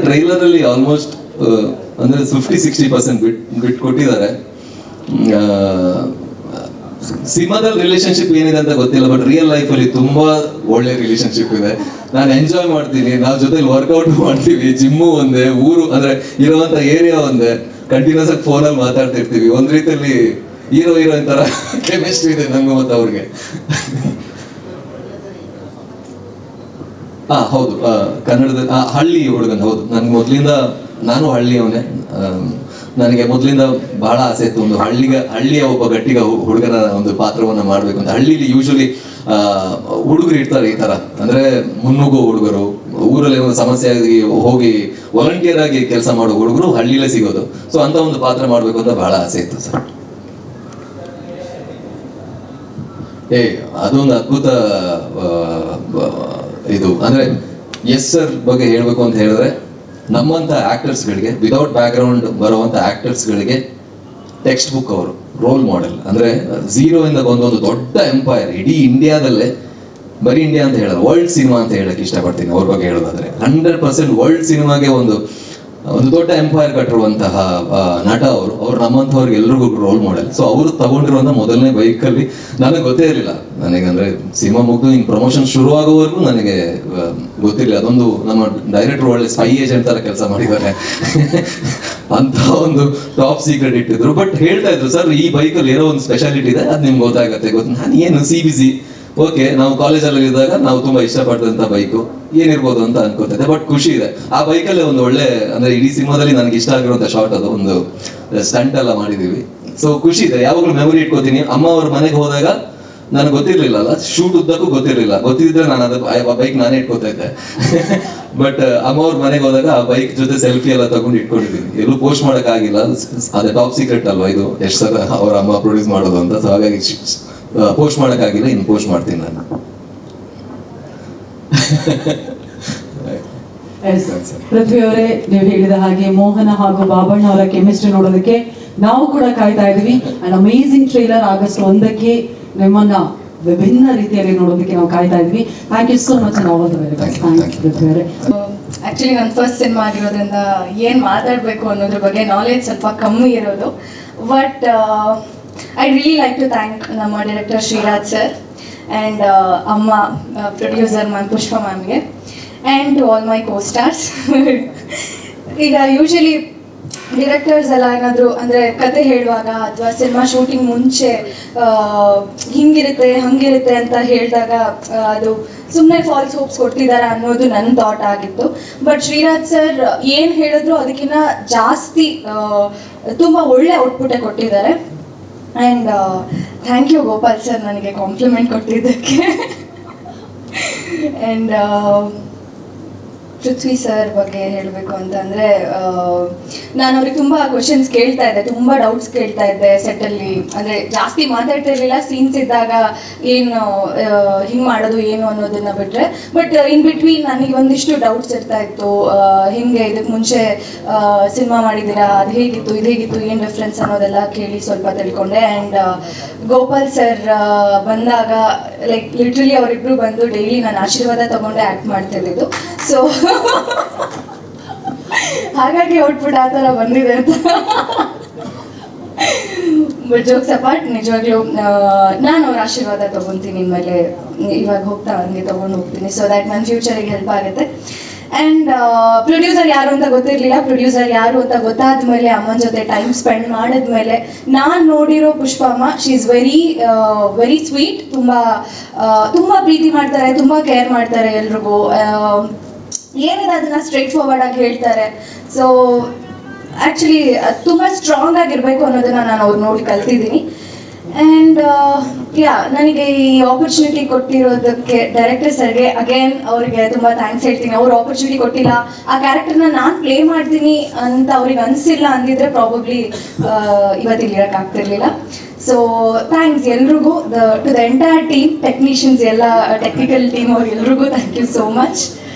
ಅಂದ್ರೆ 50-60% ಬಿಟ್ ಕೊಟ್ಟಿದ್ದಾರೆ. ಸಿನಿಮಾದಲ್ಲಿ ರಿಲೇಶನ್ಶಿಪ್ ಏನಿದೆ ಅಂತ ಗೊತ್ತಿಲ್ಲ, ಬಟ್ ರಿಯಲ್ ಲೈಫ್ ಅಲ್ಲಿ ತುಂಬಾ ಒಳ್ಳೆ ರಿಲೇಶನ್ಶಿಪ್ ಇದೆ. ನಾನು ಎಂಜಾಯ್ ಮಾಡ್ತೀನಿ, ನಾವು ಜೊತೆಲಿ ವರ್ಕೌಟ್ ಮಾಡ್ತೀವಿ, ಜಿಮ್ಮು ಒಂದೇ, ಊರು ಅಂದ್ರೆ ಇರುವಂತ ಏರಿಯಾ ಒಂದೇ, ಕಂಟಿನ್ಯೂಸ್ ಆಗಿ ಫೋನಲ್ಲಿ ಮಾತಾಡ್ತಿರ್ತೀವಿ. ಒಂದ್ ರೀತಿಯಲ್ಲಿ ಹೀರೋಯಿನ್ ತರ ಕೆಮಿಸ್ಟ್ರಿ ಇದೆ ನಂಗೂ ಮತ್ತು ಅವ್ರಿಗೆ. ಹೌದು, ಕನ್ನಡದ ಹಳ್ಳಿ ಹುಡುಗನ್. ಹೌದು, ನಾನು ಹಳ್ಳಿಯವನೇ. ನನಗೆ ಮೊದಲಿಂದ ಬಹಳ ಆಸೆ ಇತ್ತು, ಒಂದು ಹಳ್ಳಿಯ ಒಬ್ಬ ಗಟ್ಟಿಗ ಹುಡುಗನ ಒಂದು ಪಾತ್ರವನ್ನ ಮಾಡ್ಬೇಕು ಅಂತ. ಹಳ್ಳಿಲಿ ಯೂಶಲಿ ಹುಡುಗರು ಇರ್ತಾರೆ ಈ ತರ, ಅಂದ್ರೆ ಮುನ್ನುಗ್ಗೋ ಹುಡುಗರು, ಊರಲ್ಲಿ ಒಂದು ಸಮಸ್ಯೆ ಆಗಿ ಹೋಗಿ ವಾಲಂಟಿಯರ್ ಆಗಿ ಕೆಲಸ ಮಾಡೋ ಹುಡುಗರು ಹಳ್ಳಿಲೇ ಸಿಗೋದು. ಸೊ ಅಂತ ಒಂದು ಪಾತ್ರ ಮಾಡ್ಬೇಕು ಅಂತ ಬಹಳ ಆಸೆ ಇತ್ತು ಸರ್. ಅದೊಂದು ಅದ್ಭುತ ಇದು. ಅಂದ್ರೆ ಎಸ್ ಸರ್ ಬಗ್ಗೆ ಹೇಳ್ಬೇಕು ಅಂತ ಹೇಳಿದ್ರೆ, ನಮ್ಮಂತ ಆಕ್ಟರ್ಸ್ಗಳಿಗೆ, ವಿದೌಟ್ ಬ್ಯಾಕ್ ಗ್ರೌಂಡ್ ಬರುವಂತ ಆಕ್ಟರ್ಸ್ಗಳಿಗೆ ಟೆಕ್ಸ್ಟ್ ಬುಕ್ ಅವರು, ರೋಲ್ ಮಾಡೆಲ್. ಅಂದ್ರೆ 0 ಇಂದ ಒಂದೊಂದು ದೊಡ್ಡ ಎಂಪೈರ್ ಇಡೀ ಇಂಡಿಯಾದಲ್ಲೇ, ಬರೀ ಇಂಡಿಯಾ ಅಂತ ಹೇಳೋದು, ವರ್ಲ್ಡ್ ಸಿನಿಮಾ ಅಂತ ಹೇಳಕ್ ಇಷ್ಟಪಡ್ತೀನಿ ಅವ್ರ ಬಗ್ಗೆ ಹೇಳೋದಾದ್ರೆ. 100% ವರ್ಲ್ಡ್ ಸಿನಿಮಾಗೆ ಒಂದು ಒಂದು ದೊಡ್ಡ ಎಂಪೈರ್ ಕಟ್ಟಿರುವಂತಹ ನಟ ಅವರು ನಮ್ಮಂಥವ್ರಿಗೆ ಎಲ್ರಿಗೂ ರೋಲ್ ಮಾಡೆಲ್. ಸೊ ಅವರು ತಗೊಂಡಿರುವಂಥ ಮೊದಲನೇ ಬೈಕಲ್ಲಿ ನನಗೆ ಗೊತ್ತೇ ಇರಲಿಲ್ಲ. ನನಗಂದ್ರೆ ಸಿನಿಮಾ ಮುಗಿದು ಇನ್ನು ಪ್ರಮೋಷನ್ ಶುರು ಆಗೋವರೆಗೂ ನನಗೆ ಗೊತ್ತಿರಲಿಲ್ಲ. ಅದೊಂದು ನಮ್ಮ ಡೈರೆಕ್ಟರ್ ಒಳ್ಳೆ ಸ್ಪೈ ಏಜೆಂಟ್ ಥರ ಕೆಲಸ ಮಾಡಿದ್ದಾರೆ ಅಂತ ಒಂದು ಟಾಪ್ ಸೀಕ್ರೆಟ್ ಇಟ್ಟಿದ್ರು. ಬಟ್ ಹೇಳ್ತಾ ಇದ್ರು, ಸರ್ ಈ ಬೈಕಲ್ಲಿ ಏನೋ ಒಂದು ಸ್ಪೆಷಾಲಿಟಿ ಇದೆ, ಅದು ನಿಮ್ಗೆ ಗೊತ್ತಾಗುತ್ತೆ. ನಾನು ಏನು CBC ಓಕೆ, ನಾವು ಕಾಲೇಜಲ್ಲಿ ಇದ್ದಾಗ ನಾವು ತುಂಬಾ ಇಷ್ಟಪಟ್ಟಂತ ಬೈಕು ಏನಿರ್ಬೋದು ಅಂತ ಅನ್ಕೋತಿದ್ದೆ. ಬಟ್ ಖುಷಿ ಇದೆ ಆ ಬೈಕಲ್ಲೇ ಒಂದು ಒಳ್ಳೆ, ಅಂದ್ರೆ ಇಡೀ ಸಿನಿಮಾದಲ್ಲಿ ನನಗೆ ಇಷ್ಟ ಆಗಿರುವಂತ ಶಾರ್ಟ್, ಅದು ಒಂದು ಸ್ಟಂಟ್ ಎಲ್ಲ ಮಾಡಿದೀವಿ. ಸೊ ಖುಷಿ ಇದೆ, ಯಾವಾಗಲೂ ಮೆಮೊರಿ ಇಟ್ಕೋತೀನಿ. ಅಮ್ಮ ಅವ್ರ ಮನೆಗೆ ಹೋದಾಗ ನನಗೆ ಗೊತ್ತಿರ್ಲಿಲ್ಲ ಅಲ್ಲ, ಶೂಟ್ ಉದ್ದಕ್ಕೂ ಗೊತ್ತಿರಲಿಲ್ಲ. ಗೊತ್ತಿದ್ರೆ ನಾನು ಅದು ಆ ಬೈಕ್ ನಾನೇ ಇಟ್ಕೋತಾ ಇದ್ದೆ. ಬಟ್ ಅಮ್ಮ ಅವ್ರ ಮನೆಗೆ ಹೋದಾಗ ಆ ಬೈಕ್ ಜೊತೆ ಸೆಲ್ಫಿ ಎಲ್ಲ ತಗೊಂಡು ಇಟ್ಕೊಂಡಿದ್ದೀನಿ. ಎಲ್ಲೂ ಪೋಸ್ಟ್ ಮಾಡೋಕ್ಕಾಗಿಲ್ಲ, ಅದೇ ಟಾಪ್ ಸೀಕ್ರೆಟ್ ಅಲ್ವಾ ಇದು, ಎಷ್ಟು ಸಲ ಅವ್ರ ಅಮ್ಮ ಪ್ರೊಡ್ಯೂಸ್ ಮಾಡೋದು ಅಂತ. ಸೊ ಹಾಗಾಗಿ ಪೋಸ್ಟ್ ಮಾಡೋಕ್ಕಾಗಿಲ್ಲ, ಇನ್ನು ಪೋಸ್ಟ್ ಮಾಡ್ತೀನಿ ನಾನು. ಪೃಥ್ವಿ ಅವರೇ, ನೀವು ಹೇಳಿದ ಹಾಗೆ ಮೋಹನ ಹಾಗೂ ಬಾಬಣ್ಣ ಅವರ ಕೆಮಿಸ್ಟ್ರಿ ನೋಡೋದಕ್ಕೆ ನಾವು ಕೂಡ ಕಾಯ್ತಾ ಇದೀವಿ. ಅಂಡ್ ಅಮೇಸಿಂಗ್ ಟ್ರೇಲರ್ ಆಗಸ್ಟ್ 1ಕ್ಕೆ ನಿಮ್ಮನ್ನ ವಿಭಿನ್ನ ರೀತಿಯಲ್ಲಿ ನೋಡೋದಕ್ಕೆ ನಾವು ಕಾಯ್ತಾ ಇದ್ವಿ. Thank you so much and all the very best. Thanks Prithvi ಅವರೇ. ಆ್ಯಕ್ಚುಲಿ ನನ್ನ ಫಸ್ಟ್ ಸಿನಿಮಾ ಆಗಿರೋದ್ರಿಂದ ಏನು ಮಾತಾಡಬೇಕು ಅನ್ನೋದ್ರ ಬಗ್ಗೆ ನಾಲೆಜ್ ಸ್ವಲ್ಪ ಕಮ್ಮಿ ಇರೋದು. But I really like to thank ನಮ್ಮ ಡೈರೆಕ್ಟರ್ ಶ್ರೀರಾಜ್ ಸರ್ ಆ್ಯಂಡ್ ಅಮ್ಮ, ಪ್ರೊಡ್ಯೂಸರ್ ಮ್ಯಾಮ್ ಪುಷ್ಪಾ ಮ್ಯಾಮ್ಗೆ, and to all my co stars. ಈಗ ಯೂಶಲಿ ಡಿರೆಕ್ಟರ್ಸ್ ಎಲ್ಲ ಏನಾದರೂ ಅಂದರೆ ಕತೆ ಹೇಳುವಾಗ ಅಥವಾ ಸಿನಿಮಾ ಶೂಟಿಂಗ್ ಮುಂಚೆ ಹಿಂಗಿರುತ್ತೆ ಹಂಗಿರುತ್ತೆ ಅಂತ ಹೇಳಿದಾಗ ಅದು ಸುಮ್ಮನೆ ಫಾಲ್ಸ್ ಹೋಪ್ಸ್ ಕೊಡ್ತಿದ್ದಾರೆ ಅನ್ನೋದು ನನ್ನ ಥಾಟ್ ಆಗಿತ್ತು. ಬಟ್ ಶ್ರೀರಾಜ್ ಸರ್ ಏನು ಹೇಳಿದ್ರು ಅದಕ್ಕಿಂತ ಜಾಸ್ತಿ ತುಂಬ ಒಳ್ಳೆ ಔಟ್ಪುಟ್ಟೇ ಕೊಟ್ಟಿದ್ದಾರೆ. And thank you Gopal sir ನನಗೆ ಕಾಂಪ್ಲಿಮೆಂಟ್ ಕೊಟ್ಟಿದ್ದಕ್ಕೆ. ಆ್ಯಂಡ್ ಪೃಥ್ವಿ ಸರ್ ಬಗ್ಗೆ ಹೇಳಬೇಕು ಅಂತಂದರೆ, ನಾನು ಅವ್ರಿಗೆ ತುಂಬ ಕ್ವಶನ್ಸ್ ಕೇಳ್ತಾ ಇದ್ದೆ, ತುಂಬ ಡೌಟ್ಸ್ ಕೇಳ್ತಾ ಇದ್ದೆ ಸೆಟ್ಟಲ್ಲಿ. ಅಂದರೆ ಜಾಸ್ತಿ ಮಾತಾಡ್ತಾ ಇರಲಿಲ್ಲ, ಸೀನ್ಸ್ ಇದ್ದಾಗ ಏನು ಹಿಂಗೆ ಮಾಡೋದು ಏನು ಅನ್ನೋದನ್ನು ಬಿಟ್ಟರೆ. ಬಟ್ ಇನ್ ಬಿಟ್ವೀನ್ ನನಗೆ ಒಂದಿಷ್ಟು ಡೌಟ್ಸ್ ಇರ್ತಾ ಇತ್ತು. ಹಿಂಗೆ ಇದಕ್ಕೆ ಮುಂಚೆ ಸಿನಿಮಾ ಮಾಡಿದ್ದೀರಾ, ಅದು ಹೇಗಿತ್ತು ಇದು ಹೇಗಿತ್ತು ಏನು ರೆಫರೆನ್ಸ್ ಅನ್ನೋದೆಲ್ಲ ಕೇಳಿ ಸ್ವಲ್ಪ ತಿಳ್ಕೊಂಡೆ. ಆ್ಯಂಡ್ ಗೋಪಾಲ್ ಸರ್ ಬಂದಾಗ ಲೈಕ್ ಲಿಟ್ರಲಿ ಅವರಿಬ್ಬರು ಬಂದು ಡೈಲಿ ನಾನು ಆಶೀರ್ವಾದ ತೊಗೊಂಡೆ ಆ್ಯಕ್ಟ್ ಮಾಡ್ತಿದ್ದಿದ್ದು. ಸೊ ಹಾಗಾಗಿ ಔಟ್ಪುಟ್ ಆ ಥರ ಬಂದಿದೆ ಅಂತ. ಬಟ್ ಜೋಕ್ಸ್ ಅಪಾರ್ಟ್, ನಿಜವಾಗ್ಲೂ ನಾನು ಅವ್ರ ಆಶೀರ್ವಾದ ತೊಗೊತೀನಿ ಇನ್ಮೇಲೆ, ಇವಾಗ ಹೋಗ್ತಾ ಹಂಗೆ ತೊಗೊಂಡು ಹೋಗ್ತೀನಿ. ಸೊ ದ್ಯಾಟ್ ನನ್ನ ಫ್ಯೂಚರಿಗೆ ಹೆಲ್ಪ್ ಆಗುತ್ತೆ. ಆ್ಯಂಡ್ ಪ್ರೊಡ್ಯೂಸರ್ ಯಾರು ಅಂತ ಗೊತ್ತಿರಲಿಲ್ಲ. ಪ್ರೊಡ್ಯೂಸರ್ ಯಾರು ಅಂತ ಗೊತ್ತಾದ್ಮೇಲೆ, ಅಮ್ಮನ ಜೊತೆ ಟೈಮ್ ಸ್ಪೆಂಡ್ ಮಾಡಿದ್ಮೇಲೆ ನಾನು ನೋಡಿರೋ Pushpamma, she is very sweet. ತುಂಬ ಪ್ರೀತಿ ಮಾಡ್ತಾರೆ, ತುಂಬ ಕೇರ್ ಮಾಡ್ತಾರೆ ಎಲ್ರಿಗೂ. ಏನಿದೆ ಅದನ್ನು ಸ್ಟ್ರೈಟ್ ಫಾರ್ವರ್ಡ್ ಆಗಿ ಹೇಳ್ತಾರೆ. ಸೊ ಆ್ಯಕ್ಚುಲಿ ತುಂಬ ಸ್ಟ್ರಾಂಗ್ ಆಗಿರಬೇಕು ಅನ್ನೋದನ್ನು ನಾನು ಅವ್ರು ನೋಡಿ ಕಲ್ತಿದ್ದೀನಿ. ಆ್ಯಂಡ್ ನನಗೆ ಈ ಆಪರ್ಚುನಿಟಿ ಕೊಟ್ಟಿರೋದಕ್ಕೆ ಡೈರೆಕ್ಟರ್ ಸರ್ಗೆ ಅಗೇನ್ ಅವರಿಗೆ ತುಂಬ ಥ್ಯಾಂಕ್ಸ್ ಹೇಳ್ತೀನಿ. ಅವ್ರು ಆಪರ್ಚುನಿಟಿ ಕೊಟ್ಟಿಲ್ಲ, ಆ ಕ್ಯಾರೆಕ್ಟರ್ನ ನಾನು ಪ್ಲೇ ಮಾಡ್ತೀನಿ ಅಂತ ಅವ್ರಿಗೆ ಅನಿಸಿಲ್ಲ ಅಂದಿದ್ರೆ ಪ್ರಾಬಬ್ಲಿ ಇವತ್ತಿಲ್ಲಿ ಇರೋಕ್ಕಾಗ್ತಿರ್ಲಿಲ್ಲ. ಸೊ ಥ್ಯಾಂಕ್ಸ್ ಎಲ್ರಿಗೂ, to the entire team, technicians ಎಲ್ಲ, ಟೆಕ್ನಿಕಲ್ ಟೀಮ್ ಅವ್ರಿಗೆಲ್ರಿಗೂ thank you so much.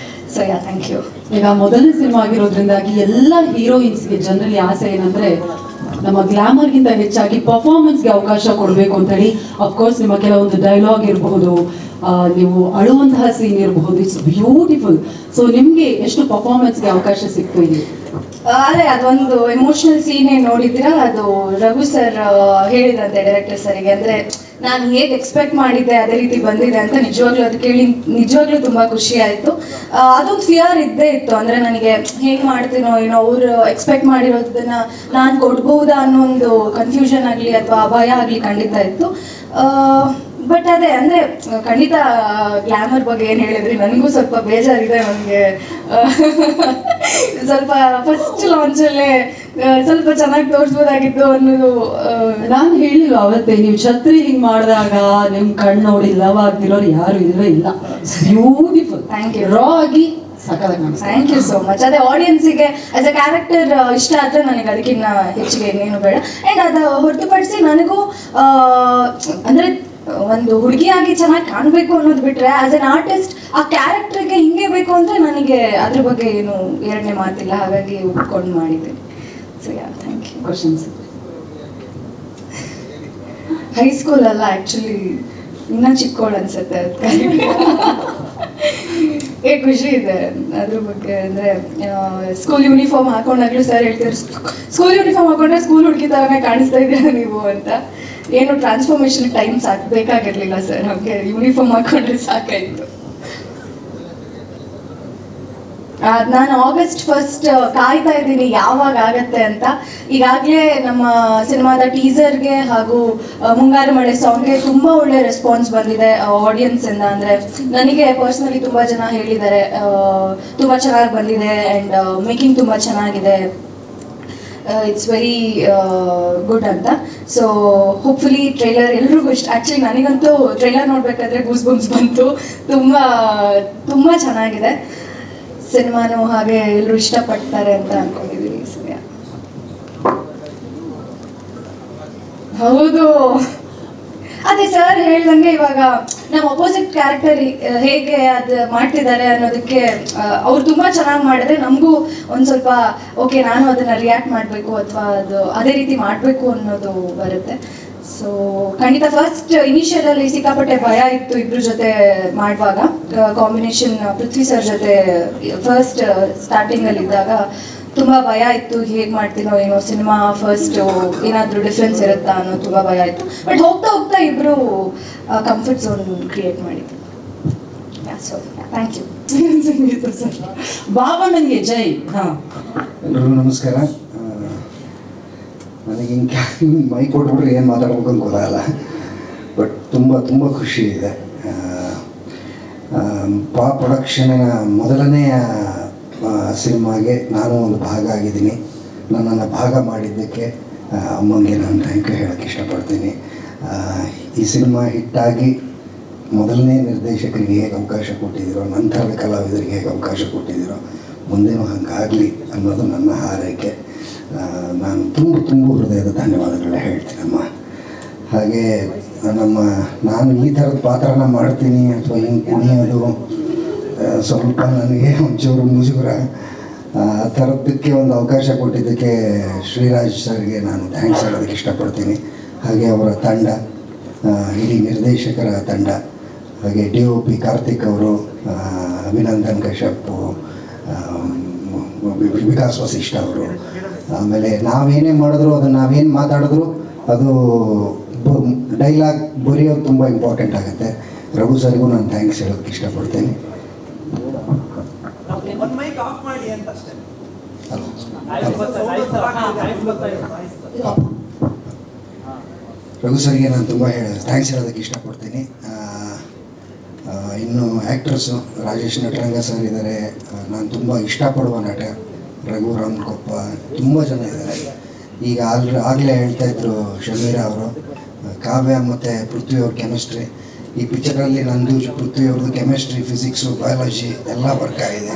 So thank you. ಈಗ ಮೊದಲನೇ ಸಿನಿಮಾ ಆಗಿರೋದ್ರಿಂದಾಗಿ ಎಲ್ಲ ಹೀರೋಯಿನ್ಸ್ಗೆ ಜನರಲಿ ಆಸೆ ಏನಂದ್ರೆ ನಮ್ಮ ಗ್ಲಾಮರ್ಗಿಂತ ಹೆಚ್ಚಾಗಿ ಪರ್ಫಾರ್ಮೆನ್ಸ್ಗೆ ಅವಕಾಶ ಕೊಡಬೇಕು ಅಂತ ಹೇಳಿ. ಅಫ್ಕೋರ್ಸ್ ನಿಮ್ಮ ಕೆಲವೊಂದು ಡೈಲಾಗ್ ಇರಬಹುದು, ನೀವು ಅಳುವಂತಹ ಸೀನ್ ಇರಬಹುದು, ಇಟ್ಸ್ ಬ್ಯೂಟಿಫುಲ್. ಸೊ ನಿಮಗೆ ಎಷ್ಟು ಪರ್ಫಾರ್ಮೆನ್ಸ್ಗೆ ಅವಕಾಶ ಸಿಗ್ತು ಇಲ್ಲಿ? ಅದೇ ಅದೊಂದು ಎಮೋಷ್ನಲ್ ಸೀನೇ ನೋಡಿದ್ರೆ ಅದು ರಘು ಸರ್ ಹೇಳಿದಂತೆ ಡೈರೆಕ್ಟರ್ ಸರಿಗೆ, ಅಂದರೆ ನಾನು ಹೇಗೆ ಎಕ್ಸ್ಪೆಕ್ಟ್ ಮಾಡಿದ್ದೆ ಅದೇ ರೀತಿ ಬಂದಿದೆ ಅಂತ. ನಿಜವಾಗ್ಲೂ ಅದು ಕೇಳಿ ನಿಜವಾಗ್ಲೂ ತುಂಬ ಖುಷಿ ಆಯಿತು. ಅದೊಂದು ಫಿಯರ್ ಇದ್ದೇ ಇತ್ತು, ಅಂದರೆ ನನಗೆ ಹೇಗೆ ಮಾಡ್ತೀನೋ ಏನೋ, ಅವರು ಎಕ್ಸ್ಪೆಕ್ಟ್ ಮಾಡಿರೋದನ್ನು ನಾನು ಕೊಡ್ಬೋದಾ ಅನ್ನೋ ಒಂದು ಕನ್ಫ್ಯೂಷನ್ ಆಗಲಿ ಅಥವಾ ಭಯ ಆಗಲಿ ಖಂಡಿತ ಇತ್ತು. ಬಟ್ ಅದೇ ಅಂದರೆ ಖಂಡಿತ ಗ್ಲಾಮರ್ ಬಗ್ಗೆ ಏನು ಹೇಳಿದ್ರಿ, ನನಗೂ ಸ್ವಲ್ಪ ಬೇಜಾರಿದೆ. ನನಗೆ ಸ್ವಲ್ಪ ಫಸ್ಟ್ ಲಾಂಚಲ್ಲೇ ಸ್ವಲ್ಪ ಚೆನ್ನಾಗಿ ತೋರಿಸ್ಬೋದಾಗಿತ್ತು ಅನ್ನೋದು. ನಾನು ಹೇಳಿಲ್ಲ ಅವತ್ತೇ, ನೀವು ಛತ್ರಿ ಹಿಂಗೆ ಮಾಡಿದಾಗ ನಿಮ್ಮ ಕಣ್ಣು ನೋಡಿ ಲವ್ ಆಗ್ತಿರೋರು ಯಾರು ಇಲ್ಲವೇ ಇಲ್ಲ. ಬ್ಯೂಟಿಫುಲ್. Thank you. ರಾ ಆಗಿ ಸಕಲಾಗಿ ಕಾಣಿಸ್ತು. Thank you so much. ಅದೇ ಆಡಿಯನ್ಸಿಗೆ ಆಸ್ ಅ ಕ್ಯಾರೆಕ್ಟರ್ ಇಷ್ಟ ಆದರೆ ನನಗೆ ಅದಕ್ಕಿಂತ ಹೆಚ್ಚಿಗೆ ಇನ್ನೇನು ಬೇಡ. ಆ್ಯಂಡ್ ಅದು ಹೊರತುಪಡಿಸಿ ನನಗೂ ಅಂದರೆ ಒಂದು ಹುಡುಗಿಯಾಗಿ ಚೆನ್ನಾಗಿ ಕಾಣಬೇಕು ಅನ್ನೋದು ಬಿಟ್ಟರೆ, ಆಸ್ ಎನ್ ಆರ್ಟಿಸ್ಟ್ ಆ ಕ್ಯಾರೆಕ್ಟರ್ಗೆ ಹಿಂಗೆ ಬೇಕು ಅಂದರೆ ನನಗೆ ಅದ್ರ ಬಗ್ಗೆ ಏನು ಎರಡನೇ ಮಾತಿಲ್ಲ. ಹಾಗಾಗಿ ಒಪ್ಕೊಂಡು ಮಾಡಿದ್ದೀನಿ. So thank you. Questions? High school ಅಲ್ಲ, ಆ್ಯಕ್ಚುಲಿ ಇನ್ನೂ ಚಿಕ್ಕೋಳು ಅನ್ಸುತ್ತೆ ಅದಕ್ಕೆ. ಖುಷಿ ಇದೆ ಅದ್ರ ಬಗ್ಗೆ. ಅಂದರೆ ಸ್ಕೂಲ್ ಯೂನಿಫಾರ್ಮ್ ಹಾಕೊಂಡಾಗ್ಲೂ ಸರ್ ಹೇಳ್ತಾರೆ, ಸ್ಕೂಲ್ ಯೂನಿಫಾರ್ಮ್ ಹಾಕೊಂಡ್ರೆ ಸ್ಕೂಲ್ ಹುಡುಗಿ ಥರನೇ ಕಾಣಿಸ್ತಾ ಇದ್ದೀರಾ ನೀವು ಅಂತ. ಏನು ಟ್ರಾನ್ಸ್ಫಾರ್ಮೇಷನ್ ಟೈಮ್ ಬೇಕಾಗಿರಲಿಲ್ಲ ಸರ್, ಹಾಗೆ ಯೂನಿಫಾರ್ಮ್ ಹಾಕೊಂಡ್ರೆ ಸಾಕಾಯಿತು. ನಾನು August 1 ಕಾಯ್ತಾ ಇದ್ದೀನಿ ಯಾವಾಗ ಆಗತ್ತೆ ಅಂತ. ಈಗಾಗಲೇ ನಮ್ಮ ಸಿನಿಮಾದ ಟೀಸರ್ಗೆ ಹಾಗೂ ಮುಂಗಾರು ಮಳೆ ಸಾಂಗ್ಗೆ ತುಂಬ ಒಳ್ಳೆ ರೆಸ್ಪಾನ್ಸ್ ಬಂದಿದೆ ಆಡಿಯನ್ಸಿಂದ. ಅಂದರೆ ನನಗೆ ಪರ್ಸ್ನಲಿ ತುಂಬ ಜನ ಹೇಳಿದ್ದಾರೆ ತುಂಬ ಚೆನ್ನಾಗಿ ಬಂದಿದೆ ಆ್ಯಂಡ್ ಮೇಕಿಂಗ್ ತುಂಬ ಚೆನ್ನಾಗಿದೆ, ಇಟ್ಸ್ ವೆರಿ ಗುಡ್ ಅಂತ. ಸೊ ಹೋಪ್ಫುಲಿ ಟ್ರೈಲರ್ ಎಲ್ರಿಗೂ ಇಷ್ಟ. ಆ್ಯಕ್ಚುಲಿ ನನಗಂತೂ ಟ್ರೈಲರ್ ನೋಡಬೇಕಾದ್ರೆ ಗೂಸ್ ಬಂಪ್ಸ್ ಬಂತು. ತುಂಬ ಚೆನ್ನಾಗಿದೆ ಸಿನಿಮಾನು, ಹಾಗೆ ಎಲ್ಲರೂ ಇಷ್ಟಪಡ್ತಾರೆ ಅಂತ ಅನ್ಕೊಂಡಿದ್ದೀನಿ ಈ ಸಮಯ. ಹೌದು, ಅದೇ ಸರ್ ಹೇಳ್ದಂಗೆ ಇವಾಗ ನಮ್ಮ ಅಪೋಸಿಟ್ ಕ್ಯಾರೆಕ್ಟರ್ ಹೇಗೆ ಅದು ಮಾಡ್ತಿದ್ದಾರೆ ಅನ್ನೋದಕ್ಕೆ ಅವ್ರು ತುಂಬ ಚೆನ್ನಾಗಿ ಮಾಡಿದ್ರೆ ನಮಗೂ ಒಂದು ಸ್ವಲ್ಪ ಓಕೆ ನಾನು ಅದನ್ನು ರಿಯಾಕ್ಟ್ ಮಾಡಬೇಕು ಅಥವಾ ಅದು ಅದೇ ರೀತಿ ಮಾಡಬೇಕು ಅನ್ನೋದು ಬರುತ್ತೆ. ಸೊ ಖಂಡಿತ ಫಸ್ಟ್ ಇನಿಷಿಯಲಲ್ಲಿ ಸಿಕ್ಕಾಪಟ್ಟೆ ಭಯ ಇತ್ತು ಇಬ್ಬರ ಜೊತೆ ಮಾಡುವಾಗ. ಕಾಂಬಿನೇಷನ್ ಪೃಥ್ವಿ ಸರ್ ಜೊತೆ ಫಸ್ಟ್ ಸ್ಟಾರ್ಟಿಂಗಲ್ಲಿ ಇದ್ದಾಗ ತುಂಬ ಭಯ ಇತ್ತು, ಹೇಗೆ ಮಾಡ್ತೀನೋ ಏನೋ, ಸಿನಿಮಾ ಫಸ್ಟ್ ಏನಾದರೂ ಡಿಫ್ರೆನ್ಸ್ ಇರುತ್ತಾ ಅನ್ನೋ ತುಂಬ ಭಯ ಇತ್ತು. ಬಟ್ ಹೋಗ್ತಾ ಹೋಗ್ತಾ ಇಬ್ಬರು ಕಂಫರ್ಟ್ ಝೋನ್ ಕ್ರಿಯೇಟ್ ಮಾಡಿದ್ರು. So thank you sir. ಬಾಬಣ್ಣಂಗೆ ಜೈ. ಹಾಂ, ಎಲ್ರಿಗೂ ನಮಸ್ಕಾರ. ನನಗೆ ಹಿಂಗೆ ಮೈ ಕೊಟ್ಬಿಟ್ರೆ ಏನು ಮಾತಾಡ್ಬೇಕು ಅಂತ ಗೊತ್ತಾಗಲ್ಲ. ಬಟ್ ತುಂಬ ಖುಷಿ ಇದೆ. ಪ್ರೊಡಕ್ಷನ್ನ ಮೊದಲನೆಯ ಸಿನಿಮಾಗೆ ನಾನು ಒಂದು ಭಾಗ ಆಗಿದ್ದೀನಿ. ನನ್ನನ್ನು ಭಾಗ ಮಾಡಿದ್ದಕ್ಕೆ ಅಮ್ಮಂಗೆ ನಾನು ಥ್ಯಾಂಕ್ ಯು ಹೇಳೋಕ್ಕೆ ಇಷ್ಟಪಡ್ತೀನಿ. ಈ ಸಿನಿಮಾ ಹಿಟ್ಟಾಗಿ ಮೊದಲನೇ ನಿರ್ದೇಶಕರಿಗೆ ಹೇಗೆ ಅವಕಾಶ ಕೊಟ್ಟಿದ್ದೀರೋ, ನಂತರದ ಕಲಾವಿದರಿಗೆ ಹೇಗೆ ಅವಕಾಶ ಕೊಟ್ಟಿದ್ದೀರೋ, ಮುಂದೇನೂ ಹಂಗಾಗಲಿ ಅನ್ನೋದು ನನ್ನ ಹಾರೈಕೆ. ನಾನು ತುಂಬ ಹೃದಯದ ಧನ್ಯವಾದಗಳನ್ನ ಹೇಳ್ತೀನಮ್ಮ. ಹಾಗೆ ನಾನು ಈ ಥರದ ಪಾತ್ರನ ಮಾಡ್ತೀನಿ ಅಥವಾ ಹಿಂಗೆ ಕುಣಿಯೋದು ಸ್ವಲ್ಪ ನನಗೆ ಒಂಚೂರು ಮುಜುಗರ. ಆ ಥರದ್ದಕ್ಕೆ ಒಂದು ಅವಕಾಶ ಕೊಟ್ಟಿದ್ದಕ್ಕೆ ಶ್ರೀರಾಜ್ ಸರ್ಗೆ ನಾನು ಥ್ಯಾಂಕ್ಸ್ ಹೇಳೋದಕ್ಕೆ ಇಷ್ಟಪಡ್ತೀನಿ. ಹಾಗೆ ಅವರ ತಂಡ, ಇಡೀ ನಿರ್ದೇಶಕರ ತಂಡ, ಹಾಗೆ DOP ಕಾರ್ತಿಕ್ ಅವರು, ಅಭಿನಂದನ್ ಕಶ್ಯಪ್, ವಿಕಾಸ್ ವಸಿಷ್ಠ ಅವರು, ಆಮೇಲೆ ನಾವೇನೇ ಮಾಡಿದ್ರು ಅದನ್ನು ನಾವೇನು ಮಾತಾಡಿದ್ರು ಅದು ಡೈಲಾಗ್ ಬರೆಯೋದು ತುಂಬ ಇಂಪಾರ್ಟೆಂಟ್ ಆಗುತ್ತೆ. ರಘು ಸರ್ಗೂ ನಾನು ಥ್ಯಾಂಕ್ಸ್ ಹೇಳೋದಕ್ಕೆ ಇಷ್ಟಪಡ್ತೇನೆ. ರಘು ಸರ್ಗೆ ನಾನು ತುಂಬ ಥ್ಯಾಂಕ್ಸ್ ಹೇಳೋದಕ್ಕೆ ಇಷ್ಟಪಡ್ತೀನಿ. ಇನ್ನು ಆ್ಯಕ್ಟ್ರಸ್ಸು ರಾಜೇಶ್ ನಟರಂಗ ಸರ್ ಇದ್ದಾರೆ, ನಾನು ತುಂಬ ಇಷ್ಟಪಡುವ ನಟ ರಘು ರಾಮಕೊಪ್ಪ, ತುಂಬ ಜನ ಇದ್ದಾರೆ. ಈಗ ಆಗಲೇ ಹೇಳ್ತಾಯಿದ್ರು ಶಮೀರಾ ಅವರು, ಕಾವ್ಯ ಮತ್ತು ಪೃಥ್ವಿ ಅವ್ರ ಕೆಮಿಸ್ಟ್ರಿ. ಈ ಪಿಕ್ಚರಲ್ಲಿ ನಂದು ಪೃಥ್ವಿ ಅವ್ರದ್ದು ಕೆಮಿಸ್ಟ್ರಿ, ಫಿಸಿಕ್ಸು, ಬಯಾಲಜಿ ಎಲ್ಲ ವರ್ಕ್ ಆಗಿದೆ.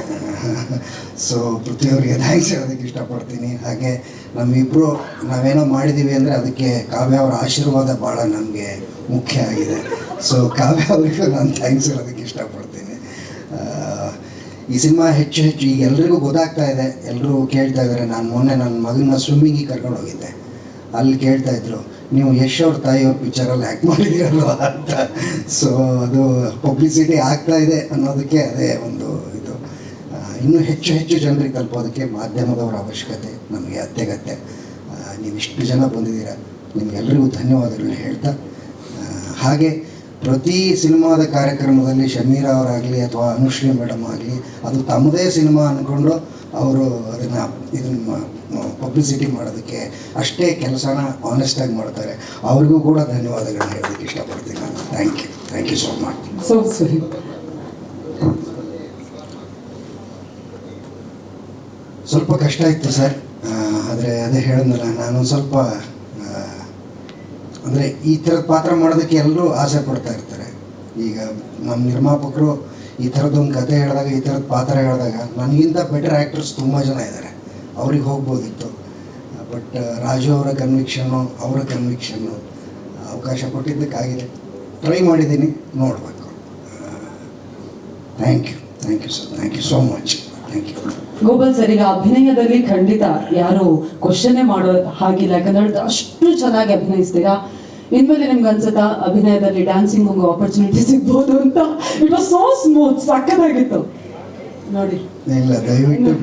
ಸೊ ಪೃಥ್ವಿ ಅವರಿಗೆ ಥ್ಯಾಂಕ್ಸ್ ಹೇಳೋದಕ್ಕೆ ಇಷ್ಟಪಡ್ತೀನಿ. ಹಾಗೆ ನಮ್ಮಿಬ್ಬರು ನಾವೇನೋ ಮಾಡಿದ್ದೀವಿ ಅಂದರೆ ಅದಕ್ಕೆ ಕಾವ್ಯ ಅವರ ಆಶೀರ್ವಾದ ಭಾಳ ನಮಗೆ ಮುಖ್ಯ ಆಗಿದೆ. ಸೊ ಕಾವ್ಯ ಅವರಿಗೂ ನಾನು ಥ್ಯಾಂಕ್ಸ್ ಹೇಳೋದಕ್ಕೆ ಇಷ್ಟಪಡ್ತೀನಿ. ಈ ಸಿನಿಮಾ ಹೆಚ್ಚು ಈಗ ಎಲ್ರಿಗೂ ಗೊತ್ತಾಗ್ತಾ ಇದೆ, ಎಲ್ಲರೂ ಕೇಳ್ತಾ ಇದ್ದಾರೆ. ನಾನು ಮೊನ್ನೆ ನನ್ನ ಮಗನ ಸ್ವಿಮ್ಮಿಂಗಿಗೆ ಕರ್ಕೊಂಡು ಹೋಗಿದ್ದೆ. ಅಲ್ಲಿ ಕೇಳ್ತಾಯಿದ್ರು, ನೀವು ಯಶ್ ಅವ್ರ ತಾಯಿಯವ್ರ ಪಿಕ್ಚರಲ್ಲಿ ಆ್ಯಕ್ಟ್ ಮಾಡಿದ್ದೀರಲ್ವ ಅಂತ. ಸೊ ಅದು ಪಬ್ಲಿಸಿಟಿ ಆಗ್ತಾ ಇದೆ ಅನ್ನೋದಕ್ಕೆ ಅದೇ ಒಂದು ಇದು. ಇನ್ನೂ ಹೆಚ್ಚು ಜನರಿಗೆ ತಲುಪೋದಕ್ಕೆ ಮಾಧ್ಯಮದವರ ಅವಶ್ಯಕತೆ ನಮಗೆ ಅತ್ಯಗತ್ಯ. ನೀವಿಷ್ಟು ಜನ ಬಂದಿದ್ದೀರ, ನಿಮಗೆಲ್ಲರಿಗೂ ಧನ್ಯವಾದಗಳನ್ನ ಹೇಳ್ತಾ, ಹಾಗೆ ಪ್ರತಿ ಸಿನಿಮಾದ ಕಾರ್ಯಕ್ರಮದಲ್ಲಿ ಶಮೀರಾ ಅವರಾಗಲಿ ಅಥವಾ ಅನುಶ್ರೀ ಮೇಡಮ್ ಆಗಲಿ ಅದು ತಮ್ಮದೇ ಸಿನಿಮಾ ಅಂದ್ಕೊಂಡು ಅವರು ಇದನ್ನು ಪಬ್ಲಿಸಿಟಿ ಮಾಡೋದಕ್ಕೆ ಅಷ್ಟೇ ಕೆಲಸನ ಆನೆಸ್ಟಾಗಿ ಮಾಡ್ತಾರೆ. ಅವ್ರಿಗೂ ಕೂಡ ಧನ್ಯವಾದಗಳನ್ನ ಹೇಳೋದಕ್ಕೆ ಇಷ್ಟಪಡ್ತೀನಿ ನಾನು. Thank you so much. So ಸರಿ, ಸ್ವಲ್ಪ ಕಷ್ಟ ಇತ್ತು ಸರ್, ಆದರೆ ಅದೇ ಹೇಳಿದ್ನಲ್ಲ, ನಾನು ಸ್ವಲ್ಪ ಅಂದರೆ ಈ ಥರದ ಪಾತ್ರ ಮಾಡೋದಕ್ಕೆ ಎಲ್ಲರೂ ಆಸೆ ಪಡ್ತಾ ಇರ್ತಾರೆ. ಈಗ ನಮ್ಮ ನಿರ್ಮಾಪಕರು ಈ ಥರದ್ದೊಂದು ಕತೆ ಹೇಳಿದಾಗ, ಈ ಥರದ ಪಾತ್ರ ಹೇಳಿದಾಗ ನನಗಿಂತ ಬೆಟರ್ ಆ್ಯಕ್ಟರ್ಸ್ ತುಂಬ ಜನ ಇದ್ದಾರೆ, ಅವ್ರಿಗೆ ಹೋಗ್ಬೋದಿತ್ತು. ಬಟ್ ರಾಜು ಅವರ ಕನ್ವಿಕ್ಷನ್ನು, ಅವರ ಕನ್ವಿಕ್ಷನ್ನು ಅವಕಾಶ ಕೊಟ್ಟಿದ್ದಕ್ಕಾಗಿದೆ. ಟ್ರೈ ಮಾಡಿದ್ದೀನಿ, ನೋಡಬೇಕು. Thank you sir, thank you so much. Thank you. Gopal sir, ಈಗ ಅಭಿನಯದಲ್ಲಿ ಖಂಡಿತ ಯಾರು ಕ್ವಶನ್ನೇ ಮಾಡೋ ಹಾಗಿಲ್ಲ, ಯಾಕಂದ್ರೆ ಅಷ್ಟು ಚೆನ್ನಾಗಿ ಅಭಿನಯಿಸ್ತೀರಾ. ಇನ್ಮೇಲೆ ನಿಮ್ಗೆ ಅನ್ಸುತ್ತಾ ಅಭಿನಯದಲ್ಲಿ ಡ್ಯಾನ್ಸಿಂಗ್ ಒಂದು ಆಪರ್ಚುನಿಟಿ ಸಿಗ್ಬೋದು ಅಂತ? ಇಟ್ ವಾಸ್ ಸೋ ಸ್ಮೂತ್, ಸಕ್ಕತ್ತಾಗಿತ್ತು. ನೋಡಿ ಇಲ್ಲ ದಯವಿಟ್ಟು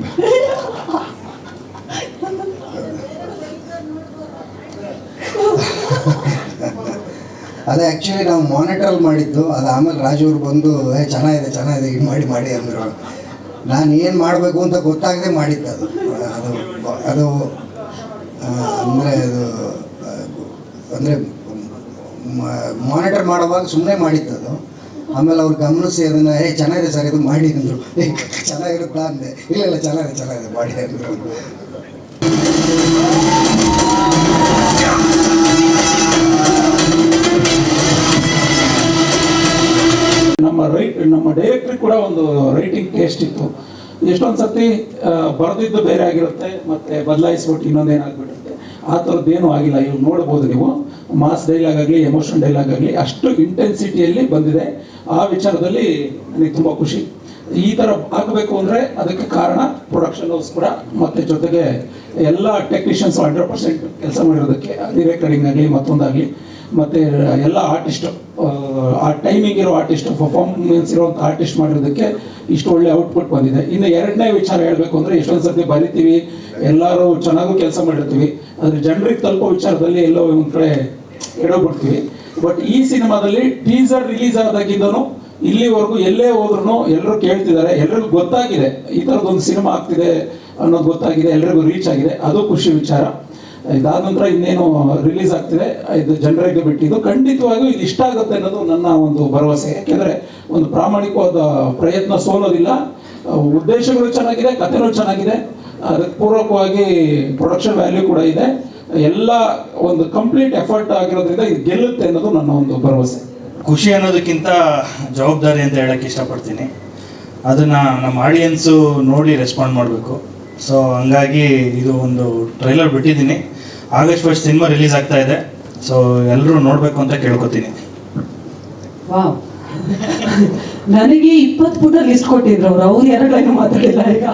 ಅದೇ ಆ್ಯಕ್ಚುಲಿ ನಾವು ಮಾನಿಟರ್ ಮಾಡಿದ್ದು ಅದು ಆಮೇಲೆ ರಾಜು ಅವ್ರು ಬಂದು ಚೆನ್ನಾಗಿದೆ ಇದು ಮಾಡಿ ಅಂದರು. ನಾನು ಏನು ಮಾಡಬೇಕು ಅಂತ ಗೊತ್ತಾಗದೆ ಮಾಡಿದ್ದು ಅದು ಅದು ಅಂದರೆ ಮಾನಿಟರ್ ಮಾಡುವಾಗ ಸುಮ್ಮನೆ ಮಾಡಿದ್ದದು. ಆಮೇಲೆ ಅವ್ರು ಗಮನಿಸಿ ಅದನ್ನು ಚೆನ್ನಾಗಿದೆ ಸರ್ ಇದು ಮಾಡಿ ಅಂದರು. ಚೆನ್ನಾಗಿರುತ್ತಾ ಅಂದೆ. ಇಲ್ಲ ಚೆನ್ನಾಗಿದೆ ಮಾಡಿ ಅಂದರು. ನಮ್ಮ ಡೈರೆಕ್ಟ್ರಿಗೆ ಕೂಡ ಒಂದು ರೈಟಿಂಗ್ ಟೇಸ್ಟ್ ಇತ್ತು. ಎಷ್ಟೊಂದು ಸರ್ತಿ ಬರೆದಿದ್ದು ಬೇರೆ ಆಗಿರುತ್ತೆ, ಮತ್ತೆ ಬದಲಾಯಿಸ್ಬಿಟ್ಟು ಇನ್ನೊಂದೇನಾಗ್ಬಿಡುತ್ತೆ. ಆ ಥರದ್ದೇನೂ ಆಗಿಲ್ಲ. ಇವು ನೋಡ್ಬೋದು ನೀವು, ಮಾಸ್ ಡೈಲಾಗ್ ಆಗಲಿ, ಎಮೋಷನಲ್ ಡೈಲಾಗ್ ಆಗಲಿ ಅಷ್ಟು ಇಂಟೆನ್ಸಿಟಿಯಲ್ಲಿ ಬಂದಿದೆ. ಆ ವಿಚಾರದಲ್ಲಿ ನನಗೆ ತುಂಬ ಖುಷಿ. ಈ ಥರ ಆಗಬೇಕು ಅಂದರೆ ಅದಕ್ಕೆ ಕಾರಣ ಪ್ರೊಡಕ್ಷನ್ ಹೌಸ್ ಕೂಡ, ಮತ್ತು ಜೊತೆಗೆ ಎಲ್ಲ ಟೆಕ್ನಿಷಿಯನ್ಸ್ 100% ಕೆಲಸ ಮಾಡಿರೋದಕ್ಕೆ, ಡಿರೆಕ್ಟರಿಂಗ್ ಆಗಲಿ ಮತ್ತೊಂದಾಗಲಿ, ಮತ್ತು ಎಲ್ಲ ಆರ್ಟಿಸ್ಟು, ಆ ಟೈಮಿಂಗ್ ಇರೋ ಆರ್ಟಿಸ್ಟ್, ಪರ್ಫಾರ್ಮೆನ್ಸ್ ಇರೋವಂಥ ಆರ್ಟಿಸ್ಟ್ ಮಾಡಿರೋದಕ್ಕೆ ಇಷ್ಟು ಒಳ್ಳೆ ಔಟ್ಪುಟ್ ಬಂದಿದೆ. ಇನ್ನು ಎರಡನೇ ವಿಚಾರ ಹೇಳಬೇಕು ಅಂದರೆ, ಎಷ್ಟೊಂದು ಸರ್ತಿ ಬರಿತೀವಿ, ಎಲ್ಲರೂ ಚೆನ್ನಾಗೂ ಕೆಲಸ ಮಾಡಿರ್ತೀವಿ, ಆದರೆ ಜನರಿಗೆ ತಲುಪೋ ವಿಚಾರದಲ್ಲಿ ಎಲ್ಲೋ ಒಂದು ಕಡೆ ಎಡೋಗ್ಬಿಡ್ತೀವಿ. ಬಟ್ ಈ ಸಿನಿಮಾದಲ್ಲಿ ಟೀಸರ್ ರಿಲೀಸ್ ಆದಾಗಿದ್ದನು ಇಲ್ಲಿವರೆಗೂ ಎಲ್ಲೇ ಹೋದ್ರೂ ಎಲ್ಲರೂ ಕೇಳ್ತಿದ್ದಾರೆ, ಎಲ್ರಿಗೂ ಗೊತ್ತಾಗಿದೆ ಈ ಥರದ್ದೊಂದು ಸಿನಿಮಾ ಆಗ್ತಿದೆ ಅನ್ನೋದು ಗೊತ್ತಾಗಿದೆ, ಎಲ್ರಿಗೂ ರೀಚ್ ಆಗಿದೆ. ಅದು ಖುಷಿ ವಿಚಾರ. ಇದಾದ ನಂತರ ಇನ್ನೇನು ರಿಲೀಸ್ ಆಗ್ತಿದೆ, ಇದು ಜನರಿಗೆ ಬಿಟ್ಟಿದ್ದು. ಖಂಡಿತವಾಗಿಯೂ ಇದು ಇಷ್ಟ ಆಗುತ್ತೆ ಅನ್ನೋದು ನನ್ನ ಒಂದು ಭರವಸೆ. ಯಾಕೆಂದರೆ ಒಂದು ಪ್ರಾಮಾಣಿಕವಾದ ಪ್ರಯತ್ನ ಸೋಲೋದಿಲ್ಲ. ಉದ್ದೇಶಗಳು ಚೆನ್ನಾಗಿದೆ, ಕಥೆನೂ ಚೆನ್ನಾಗಿದೆ, ಅದಕ್ಕೆ ಪೂರಕವಾಗಿ ಪ್ರೊಡಕ್ಷನ್ ವ್ಯಾಲ್ಯೂ ಕೂಡ ಇದೆ. ಎಲ್ಲ ಒಂದು ಕಂಪ್ಲೀಟ್ ಎಫರ್ಟ್ ಆಗಿರೋದ್ರಿಂದ ಇದು ಗೆಲ್ಲುತ್ತೆ ಅನ್ನೋದು ನನ್ನ ಒಂದು ಭರವಸೆ. ಖುಷಿ ಅನ್ನೋದಕ್ಕಿಂತ ಜವಾಬ್ದಾರಿ ಅಂತ ಹೇಳಕ್ಕೆ ಇಷ್ಟಪಡ್ತೀನಿ. ಅದನ್ನು ನಮ್ಮ ಆಡಿಯನ್ಸು ನೋಡಿ ರೆಸ್ಪಾಂಡ್ ಮಾಡಬೇಕು. ಸೊ ಹಂಗಾಗಿ ಇದು ಒಂದು ಟ್ರೈಲರ್ ಬಿಟ್ಟಿದ್ದೀನಿ. ಆಗಸ್ಟ್ 1 ಸಿನಿಮಾ ರಿಲೀಸ್ ಆಗ್ತಾ ಇದೆ. ಸೊ ಎಲ್ಲರೂ ನೋಡಬೇಕು ಅಂತ ಕೇಳ್ಕೊತೀನಿ. ವಾವ್, ನನಗೆ 20 ಪುಟ ಲಿಸ್ಟ್ ಕೊಟ್ಟಿದ್ರು ಅವ್ರು 2 ಲೈನ್ ಮಾತಾಡಿಲ್ಲ. ಈಗ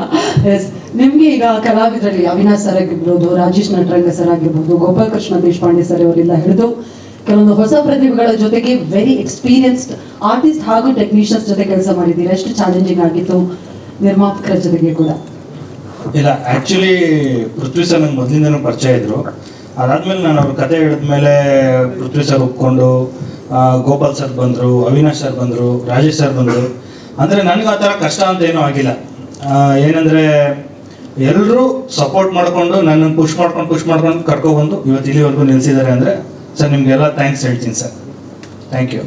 ಎಸ್, ನಿಮಗೆ ಈಗ ಕಲಾವಿದರಲ್ಲಿ ಅವಿನಾಶ್ ಸರ್ ಆಗಿರ್ಬೋದು, ರಾಜೇಶ್ ನಟರಂಗ ಸರ್ ಆಗಿರ್ಬೋದು, ಗೋಪಾಲಕೃಷ್ಣ ದೇಶಪಾಂಡೆ ಸರ್ ಅವರೆಲ್ಲ ಹಿಡಿದು ಕೆಲವೊಂದು ಹೊಸ ಪ್ರತಿಭೆಗಳ ಜೊತೆಗೆ ವೆರಿ ಎಕ್ಸ್ಪೀರಿಯನ್ಸ್ಡ್ ಆರ್ಟಿಸ್ಟ್ ಹಾಗೂ ಟೆಕ್ನಿಷಿಯನ್ಸ್ ಜೊತೆ ಕೆಲಸ ಮಾಡಿದ್ದೀರಾ. ಎಷ್ಟು ಚಾಲೆಂಜಿಂಗ್ ಆಗಿತ್ತು ನಿರ್ಮಾಪಕರ ಜೊತೆಗೆ ಕೂಡ? ಇಲ್ಲ, ಆ್ಯಕ್ಚುಲಿ ಪೃಥ್ವಿ ಸರ್ ನಂಗೆ ಮೊದಲಿಂದನೂ ಪರಿಚಯ ಇದ್ದರು. ಅದಾದಮೇಲೆ ನಾನು ಅವ್ರ ಕತೆ ಹೇಳಿದ್ಮೇಲೆ ಪೃಥ್ವಿ ಸರ್ ಒಪ್ಕೊಂಡು ಗೋಪಾಲ್ ಸರ್ ಬಂದರು, ಅವಿನಾಶ್ ಸರ್ ಬಂದರು, ರಾಜೇಶ್ ಸರ್ ಬಂದರು. ಅಂದರೆ ನನಗೆ ಆ ಥರ ಕಷ್ಟ ಅಂತ ಏನೂ ಆಗಿಲ್ಲ. ಏನಂದರೆ ಎಲ್ಲರೂ ಸಪೋರ್ಟ್ ಮಾಡಿಕೊಂಡು ನನ್ನನ್ನು ಪುಷ್ ಮಾಡ್ಕೊಂಡು ಕರ್ಕೊಬಂದು ಇವತ್ತು ಇಲ್ಲಿವರೆಗೂ ನಿಲ್ಲಿಸಿದ್ದಾರೆ. ಅಂದರೆ ಸರ್ ನಿಮಗೆಲ್ಲ ಥ್ಯಾಂಕ್ಸ್ ಹೇಳ್ತೀನಿ ಸರ್. Thank you.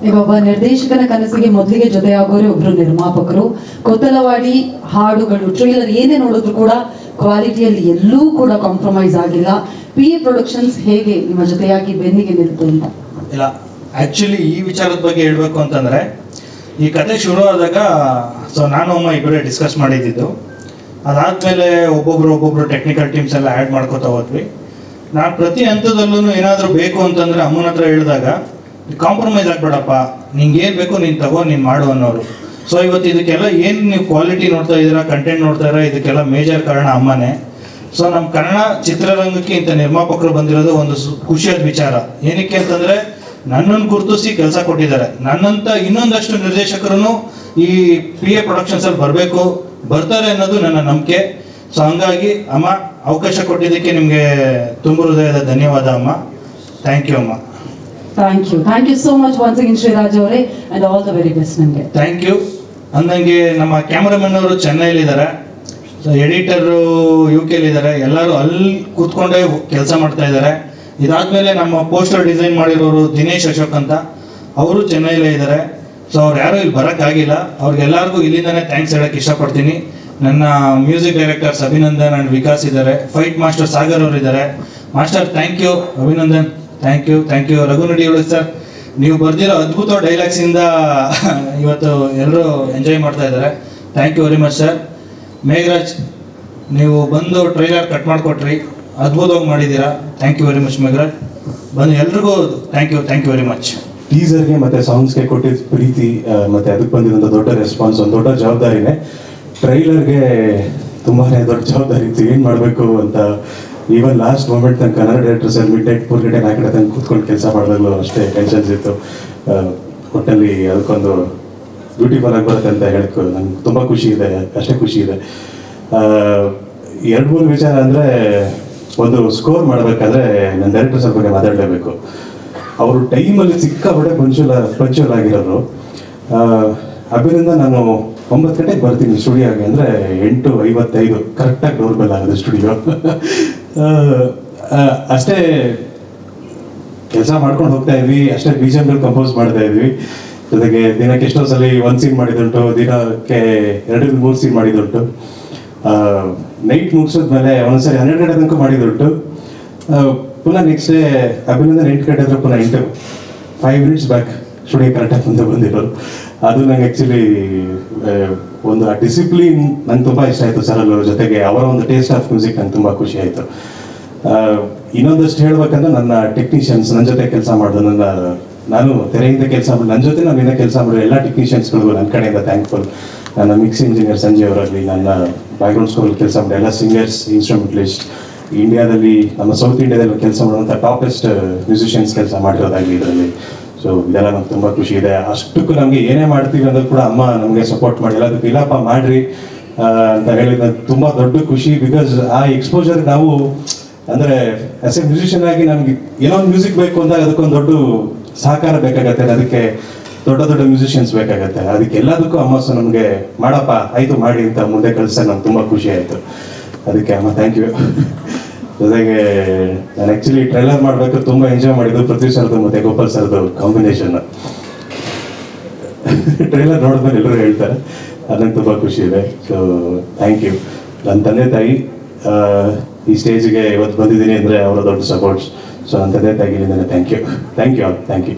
ಈಗ ಒಬ್ಬ ನಿರ್ದೇಶಕನ ಕನಸಿಗೆ ಮೊದಲಿಗೆ ಜೊತೆಯಾಗೋರೆ ಒಬ್ರು ನಿರ್ಮಾಪಕರು. ಕೊತ್ತಲವಾಡಿ ಹಾಡುಗಳು, ಟ್ರೈಲರ್ ಏನೇ ನೋಡಿದ್ರು ಕೂಡ ಕ್ವಾಲಿಟಿಯಲ್ಲಿ ಎಲ್ಲೂ ಕೂಡ ಕಾಂಪ್ರಮೈಸ್ ಆಗಿಲ್ಲ. PA ಪ್ರೊಡಕ್ಷನ್ಸ್ ಹೇಗೆ ನಿಮ್ಮ ಜೊತೆಯಾಗಿ ಬೆನ್ನಿಗೆ ನಿಲ್ತು ಅಂತ? ಇಲ್ಲ, ಆ್ಯಕ್ಚುಲಿ ಈ ವಿಚಾರದ ಬಗ್ಗೆ ಹೇಳಬೇಕು ಅಂತಂದರೆ, ಈ ಕತೆ ಶುರು ಆದಾಗ ನಾನು ಅಮ್ಮ ಇಬ್ಬರೇ ಡಿಸ್ಕಸ್ ಮಾಡಿದ್ದು. ಅದಾದಮೇಲೆ ಒಬ್ಬೊಬ್ರು ಟೆಕ್ನಿಕಲ್ ಟೀಮ್ಸ್ ಎಲ್ಲ ಆ್ಯಡ್ ಮಾಡ್ಕೋತಾ ಹೋದ್ವಿ. ನಾನು ಪ್ರತಿ ಹಂತದಲ್ಲೂ ಏನಾದರೂ ಬೇಕು ಅಂತಂದರೆ ಅಮ್ಮನ ಹತ್ರ ಹೇಳಿದಾಗ, ಕಾಂಪ್ರಮೈಸ್ ಆಗಬೇಡಪ್ಪ, ನಿಂಗೆ ಏನು ಬೇಕು ನೀನು ತಗೋ, ನೀನು ಮಾಡು ಅನ್ನೋರು. ಸೊ ಇವತ್ತು ಇದಕ್ಕೆಲ್ಲ ಏನು ನೀವು ಕ್ವಾಲಿಟಿ ನೋಡ್ತಾ ಇದ್ದೀರಾ, ಕಂಟೆಂಟ್ ನೋಡ್ತಾ ಇದ್ದೀರಾ, ಇದಕ್ಕೆಲ್ಲ ಮೇಜರ್ ಕಾರಣ ಅಮ್ಮನೇ. ಸೊ ನಮ್ಮ ಕನ್ನಡ ಚಿತ್ರರಂಗಕ್ಕೆ ಇಂಥ ನಿರ್ಮಾಪಕರು ಬಂದಿರೋದು ಒಂದು ಖುಷಿಯಾದ ವಿಚಾರ. ಏನಕ್ಕೆ ಅಂತಂದರೆ ನನ್ನನ್ನು ಗುರುತಿಸಿ ಕೆಲಸ ಕೊಟ್ಟಿದ್ದಾರೆ. ನನ್ನಂಥ ಇನ್ನೊಂದಷ್ಟು ನಿರ್ದೇಶಕರು ಈ PA ಪ್ರೊಡಕ್ಷನ್ಸಲ್ಲಿ ಬರ್ತಾರೆ ಅನ್ನೋದು ನನ್ನ ನಂಬಿಕೆ. ಸೊ ಹಂಗಾಗಿ ಅಮ್ಮ, ಅವಕಾಶ ಕೊಟ್ಟಿದ್ದಕ್ಕೆ ನಿಮಗೆ ತುಂಬ ಹೃದಯದ ಧನ್ಯವಾದ ಅಮ್ಮ. ಥ್ಯಾಂಕ್ ಯು ಅಮ್ಮ. Thank you so much once again Shriraj ಅವರೇ, and all the very best ನಿಮಗೆ. Thank you. ಅಂದಂಗೆ ನಮ್ಮ ಕ್ಯಾಮರಾಮನ್ ಅವರು ಚೆನ್ನೈಲಿದ್ದಾರೆ, ಎಡಿಟರು UK ಇದ್ದಾರೆ. ಎಲ್ಲರೂ ಅಲ್ಲಿ ಕೂತ್ಕೊಂಡೇ ಕೆಲಸ ಮಾಡ್ತಾ ಇದ್ದಾರೆ. ಇದಾದಮೇಲೆ ನಮ್ಮ ಪೋಸ್ಟರ್ ಡಿಸೈನ್ ಮಾಡಿರೋರು ದಿನೇಶ್ ಅಶೋಕ್ ಅಂತ, ಅವರು ಚೆನ್ನೈಲೇ ಇದ್ದಾರೆ. ಸೊ ಅವ್ರು ಯಾರೂ ಇಲ್ಲಿ ಬರೋಕ್ಕಾಗಿಲ್ಲ. ಅವ್ರಿಗೆಲ್ಲರಿಗೂ ಇಲ್ಲಿಂದನೇ ಥ್ಯಾಂಕ್ಸ್ ಹೇಳೋಕ್ಕೆ ಇಷ್ಟಪಡ್ತೀನಿ. ನನ್ನ music directors Abhinandan and Vikas ಇದ್ದಾರೆ. ಫೈಟ್ ಮಾಸ್ಟರ್ ಸಾಗರ್ ಅವರು ಇದ್ದಾರೆ. Master thank you. Abhinandan thank you. Raghunadi ಅವರು ಸರ್, ನೀವು ಬರ್ದಿರೋ ಅದ್ಭುತ ಡೈಲಾಗ್ಸಿಂದ ಇವತ್ತು ಎಲ್ಲರೂ ಎಂಜಾಯ್ ಮಾಡ್ತಾ ಇದ್ದಾರೆ. Thank you very much sir. Megharaj, ನೀವು ಬಂದು ಟ್ರೈಲರ್ ಕಟ್ ಮಾಡಿಕೊಟ್ರಿ, ಅದ್ಭುತವಾಗಿ ಮಾಡಿದ್ದೀರಾ. Thank you very much Megharaj. ಬಂದು ಎಲ್ರಿಗೂ ಥ್ಯಾಂಕ್ ಯು ವೆರಿ ಮಚ್. ಟೀಸರ್ಗೆ ಮತ್ತು ಸಾಂಗ್ಸ್ಗೆ ಕೊಟ್ಟಿದ್ದ ಪ್ರೀತಿ ಮತ್ತು ಅದಕ್ಕೆ ಬಂದಿದ್ದಂಥ ದೊಡ್ಡ ರೆಸ್ಪಾನ್ಸ್ ಒಂದು ದೊಡ್ಡ ಜವಾಬ್ದಾರಿನೇ. ಟ್ರೈಲರ್ಗೆ ತುಂಬಾ ದೊಡ್ಡ ಜವಾಬ್ದಾರಿ ಇತ್ತು, ಏನು ಮಾಡಬೇಕು ಅಂತ. ಈವನ್ ಲಾಸ್ಟ್ ಮೂಮೆಂಟ್ ನನ್ನ ಕನ್ನಡ ಡೈರೆಕ್ಟರ್ಸ್ ಅಲ್ಲಿ ಮಿಡ್-ನೈಟ್ 4 ಗಂಟೆ 4 ಗಂಟೆ ತನಕ ಕೂತ್ಕೊಂಡು ಕೆಲಸ ಮಾಡಿದಾಗಲೂ ಅಷ್ಟೇ ಟೆನ್ಷನ್ಸ್ ಇತ್ತು. ಒಟ್ಟಲ್ಲಿ ಅದಕ್ಕೊಂದು ಬ್ಯೂಟಿಫುಲ್ ಆಗಿ ಬರುತ್ತೆ ಅಂತ ಹೇಳಕ್ಕೆ ನಂಗೆ ತುಂಬ ಖುಷಿ ಇದೆ, ಅಷ್ಟೇ ಖುಷಿ ಇದೆ. 2-3 ವಿಚಾರ ಅಂದರೆ, ಒಂದು ಸ್ಕೋರ್ ಮಾಡಬೇಕಾದ್ರೆ ನನ್ನ ಡೈರೆಕ್ಟರ್ ಸರ್ ಬಗ್ಗೆ ಮಾತಾಡಲೇಬೇಕು. ಅವರು ಟೈಮಲ್ಲಿ ಸಿಕ್ಕಾಪಟ್ಟೆ ಪಂಚುವಲ್ ಆಗಿರೋರು. ಅದರಿಂದ ನಾನು 9 ಗಂಟೆಗೆ ಬರ್ತೀನಿ ಸ್ಟುಡಿಯೋಗೆ, ಅಂದರೆ 8:55 ಕರೆಕ್ಟಾಗಿ ಡೋರ್ ಬೆಲ್ ಆಗೋದು ಸ್ಟುಡಿಯೋ. ಅಷ್ಟೇ ಕೆಲಸ ಮಾಡ್ಕೊಂಡು ಹೋಗ್ತಾ ಇದ್ವಿ, ಅಷ್ಟೇ BGMಗಳು ಕಂಪೋಸ್ ಮಾಡ್ತಾ ಇದ್ವಿ. ಜೊತೆಗೆ ದಿನಕ್ಕೆ ಎಷ್ಟೋ ಸಲ 1 ಸೀನ್ ಮಾಡಿದುಂಟು, ದಿನಕ್ಕೆ 2-3 ಸೀನ್ ಮಾಡಿದುಂಟು. ನೈಟ್ ಮುಗಿಸಿದ್ಮೇಲೆ ಒಂದೊಂದ್ಸರಿ 12 ಗಂಟೆ ತನಕ ಮಾಡಿದುಂಟು. ಪುನಃ ನೆಕ್ಸ್ಟ್ ಡೇ ಅಭಿನಂದನ್ 8 ಗಂಟೆ ಹತ್ರ ಪುನಃ 5 ಮಿನಿಟ್ಸ್ ಬ್ಯಾಕ್ ಸ್ಟುಡಿಯೋ ಕರೆಕ್ಟಾಗಿ ಮುಂದೆ ಬಂದಿರೋರು. ಅದು ನಂಗೆ ಆ್ಯಕ್ಚುಲಿ ಒಂದು ಆ ಡಿಸಿಪ್ಲಿನ್ ನಂಗೆ ತುಂಬ ಇಷ್ಟ ಆಯಿತು ಸರ್. ಅವ್ರ ಜೊತೆಗೆ ಅವರ ಒಂದು ಟೇಸ್ಟ್ ಆಫ್ ಮ್ಯೂಸಿಕ್ ನಂಗೆ ತುಂಬ ಖುಷಿ ಆಯಿತು. ಇನ್ನೊಂದಷ್ಟು ಹೇಳ್ಬೇಕಂದ್ರೆ ನನ್ನ ಟೆಕ್ನಿಷಿಯನ್ಸ್ ನನ್ನ ಜೊತೆ ಕೆಲಸ ಮಾಡಿದ್ರು, ನಾನು ತೆರೆಯಿಂದ ಕೆಲಸ ಮಾಡಿ ನನ್ನ ಜೊತೆ ನಾನು ಇನ್ನೂ ಕೆಲಸ ಮಾಡಿರೋ ಎಲ್ಲ ಟೆಕ್ನಿಷಿಯನ್ಸ್ಗಳಿಗೂ ನನ್ನ ಕಡೆಯಿಂದ ಥ್ಯಾಂಕ್ಫುಲ್. ನನ್ನ ಮಿಕ್ಸ್ ಇಂಜಿನಿಯರ್ ಸಂಜಯ್ ಅವರಾಗಲಿ, ನನ್ನ ಬ್ಯಾಕ್ಗ್ರೌಂಡ್ ಸ್ಕೋರಲ್ಲಿ ಕೆಲಸ ಮಾಡಿ ಎಲ್ಲ ಸಿಂಗರ್ಸ್, ಇನ್ಸ್ಟ್ರೂಮೆಂಟಲಿಸ್ಟ್, ಇಂಡಿಯಾದಲ್ಲಿ ನಮ್ಮ ಸೌತ್ ಇಂಡಿಯಾದಲ್ಲಿ ಕೆಲಸ ಮಾಡುವಂಥ ಟಾಪೆಸ್ಟ್ ಮ್ಯೂಸಿಷಿಯನ್ಸ್ ಕೆಲಸ ಮಾಡಿರೋದಾಗಲಿ ಇದರಲ್ಲಿ. ಸೊ ಇದೆಲ್ಲ ನಮ್ಗೆ ತುಂಬ ಖುಷಿ ಇದೆ. ಅಷ್ಟಕ್ಕೂ ನಮಗೆ ಏನೇ ಮಾಡ್ತೀವಿ ಅನ್ನೋದು ಕೂಡ ಅಮ್ಮ ನಮಗೆ ಸಪೋರ್ಟ್ ಮಾಡಿ ಎಲ್ಲದಕ್ಕೂ ಇಲ್ಲಪ್ಪ ಮಾಡಿರಿ ಅಂತ ಹೇಳಿದ ತುಂಬ ದೊಡ್ಡ ಖುಷಿ. ಬಿಕಾಸ್ ಆ ಎಕ್ಸ್ಪೋಜರ್ ನಾವು ಅಂದರೆ ಆಸ್ ಎ ಮ್ಯೂಸಿಷಿಯನ್ ಆಗಿ ನಮ್ಗೆ ಏನೋ ಒಂದು ಮ್ಯೂಸಿಕ್ ಬೇಕು ಅಂದಾಗ ಅದಕ್ಕೊಂದು ದೊಡ್ಡ ಸಹಕಾರ ಬೇಕಾಗತ್ತೆ, ಅದಕ್ಕೆ ದೊಡ್ಡ ಮ್ಯೂಸಿಷಿಯನ್ಸ್ ಬೇಕಾಗತ್ತೆ. ಅದಕ್ಕೆ ಎಲ್ಲದಕ್ಕೂ ಅಮ್ಮ ಸೊ ನಮಗೆ ಮಾಡಪ್ಪ ಆಯಿತು ಮಾಡಿ ಅಂತ ಮುಂದೆ ಕಳಿಸ್ತಾ ನಮ್ಗೆ ತುಂಬ ಖುಷಿ ಆಯಿತು. ಅದಕ್ಕೆ ಅಮ್ಮ ಥ್ಯಾಂಕ್ ಯು. ಜೊತೆಗೆ ನಾನು ಆ್ಯಕ್ಚುಲಿ ಟ್ರೈಲರ್ ಮಾಡಬೇಕು ತುಂಬ ಎಂಜಾಯ್ ಮಾಡಿದ್ದು ಪೃಥ್ವಿ ಸರ್ದು ಮತ್ತು ಗೋಪಾಲ್ ಸರ್ದು ಕಾಂಬಿನೇಷನ್. ಟ್ರೈಲರ್ ನೋಡಿದ್ಮೇಲೆ ಎಲ್ಲರೂ ಹೇಳ್ತಾರೆ, ಅದಕ್ಕೆ ತುಂಬ ಖುಷಿ ಇದೆ. So thank you. ನನ್ನ ತಂದೆ ತಾಯಿ ಈ ಸ್ಟೇಜ್ಗೆ ಇವತ್ತು ಬಂದಿದ್ದೀನಿ ಅಂದರೆ ಅವರ ದೊಡ್ಡ ಸಪೋರ್ಟ್ಸ್. ಸೊ ನನ್ನ ತಂದೆ ತಾಯಿಗಿಂದ thank you all, thank you.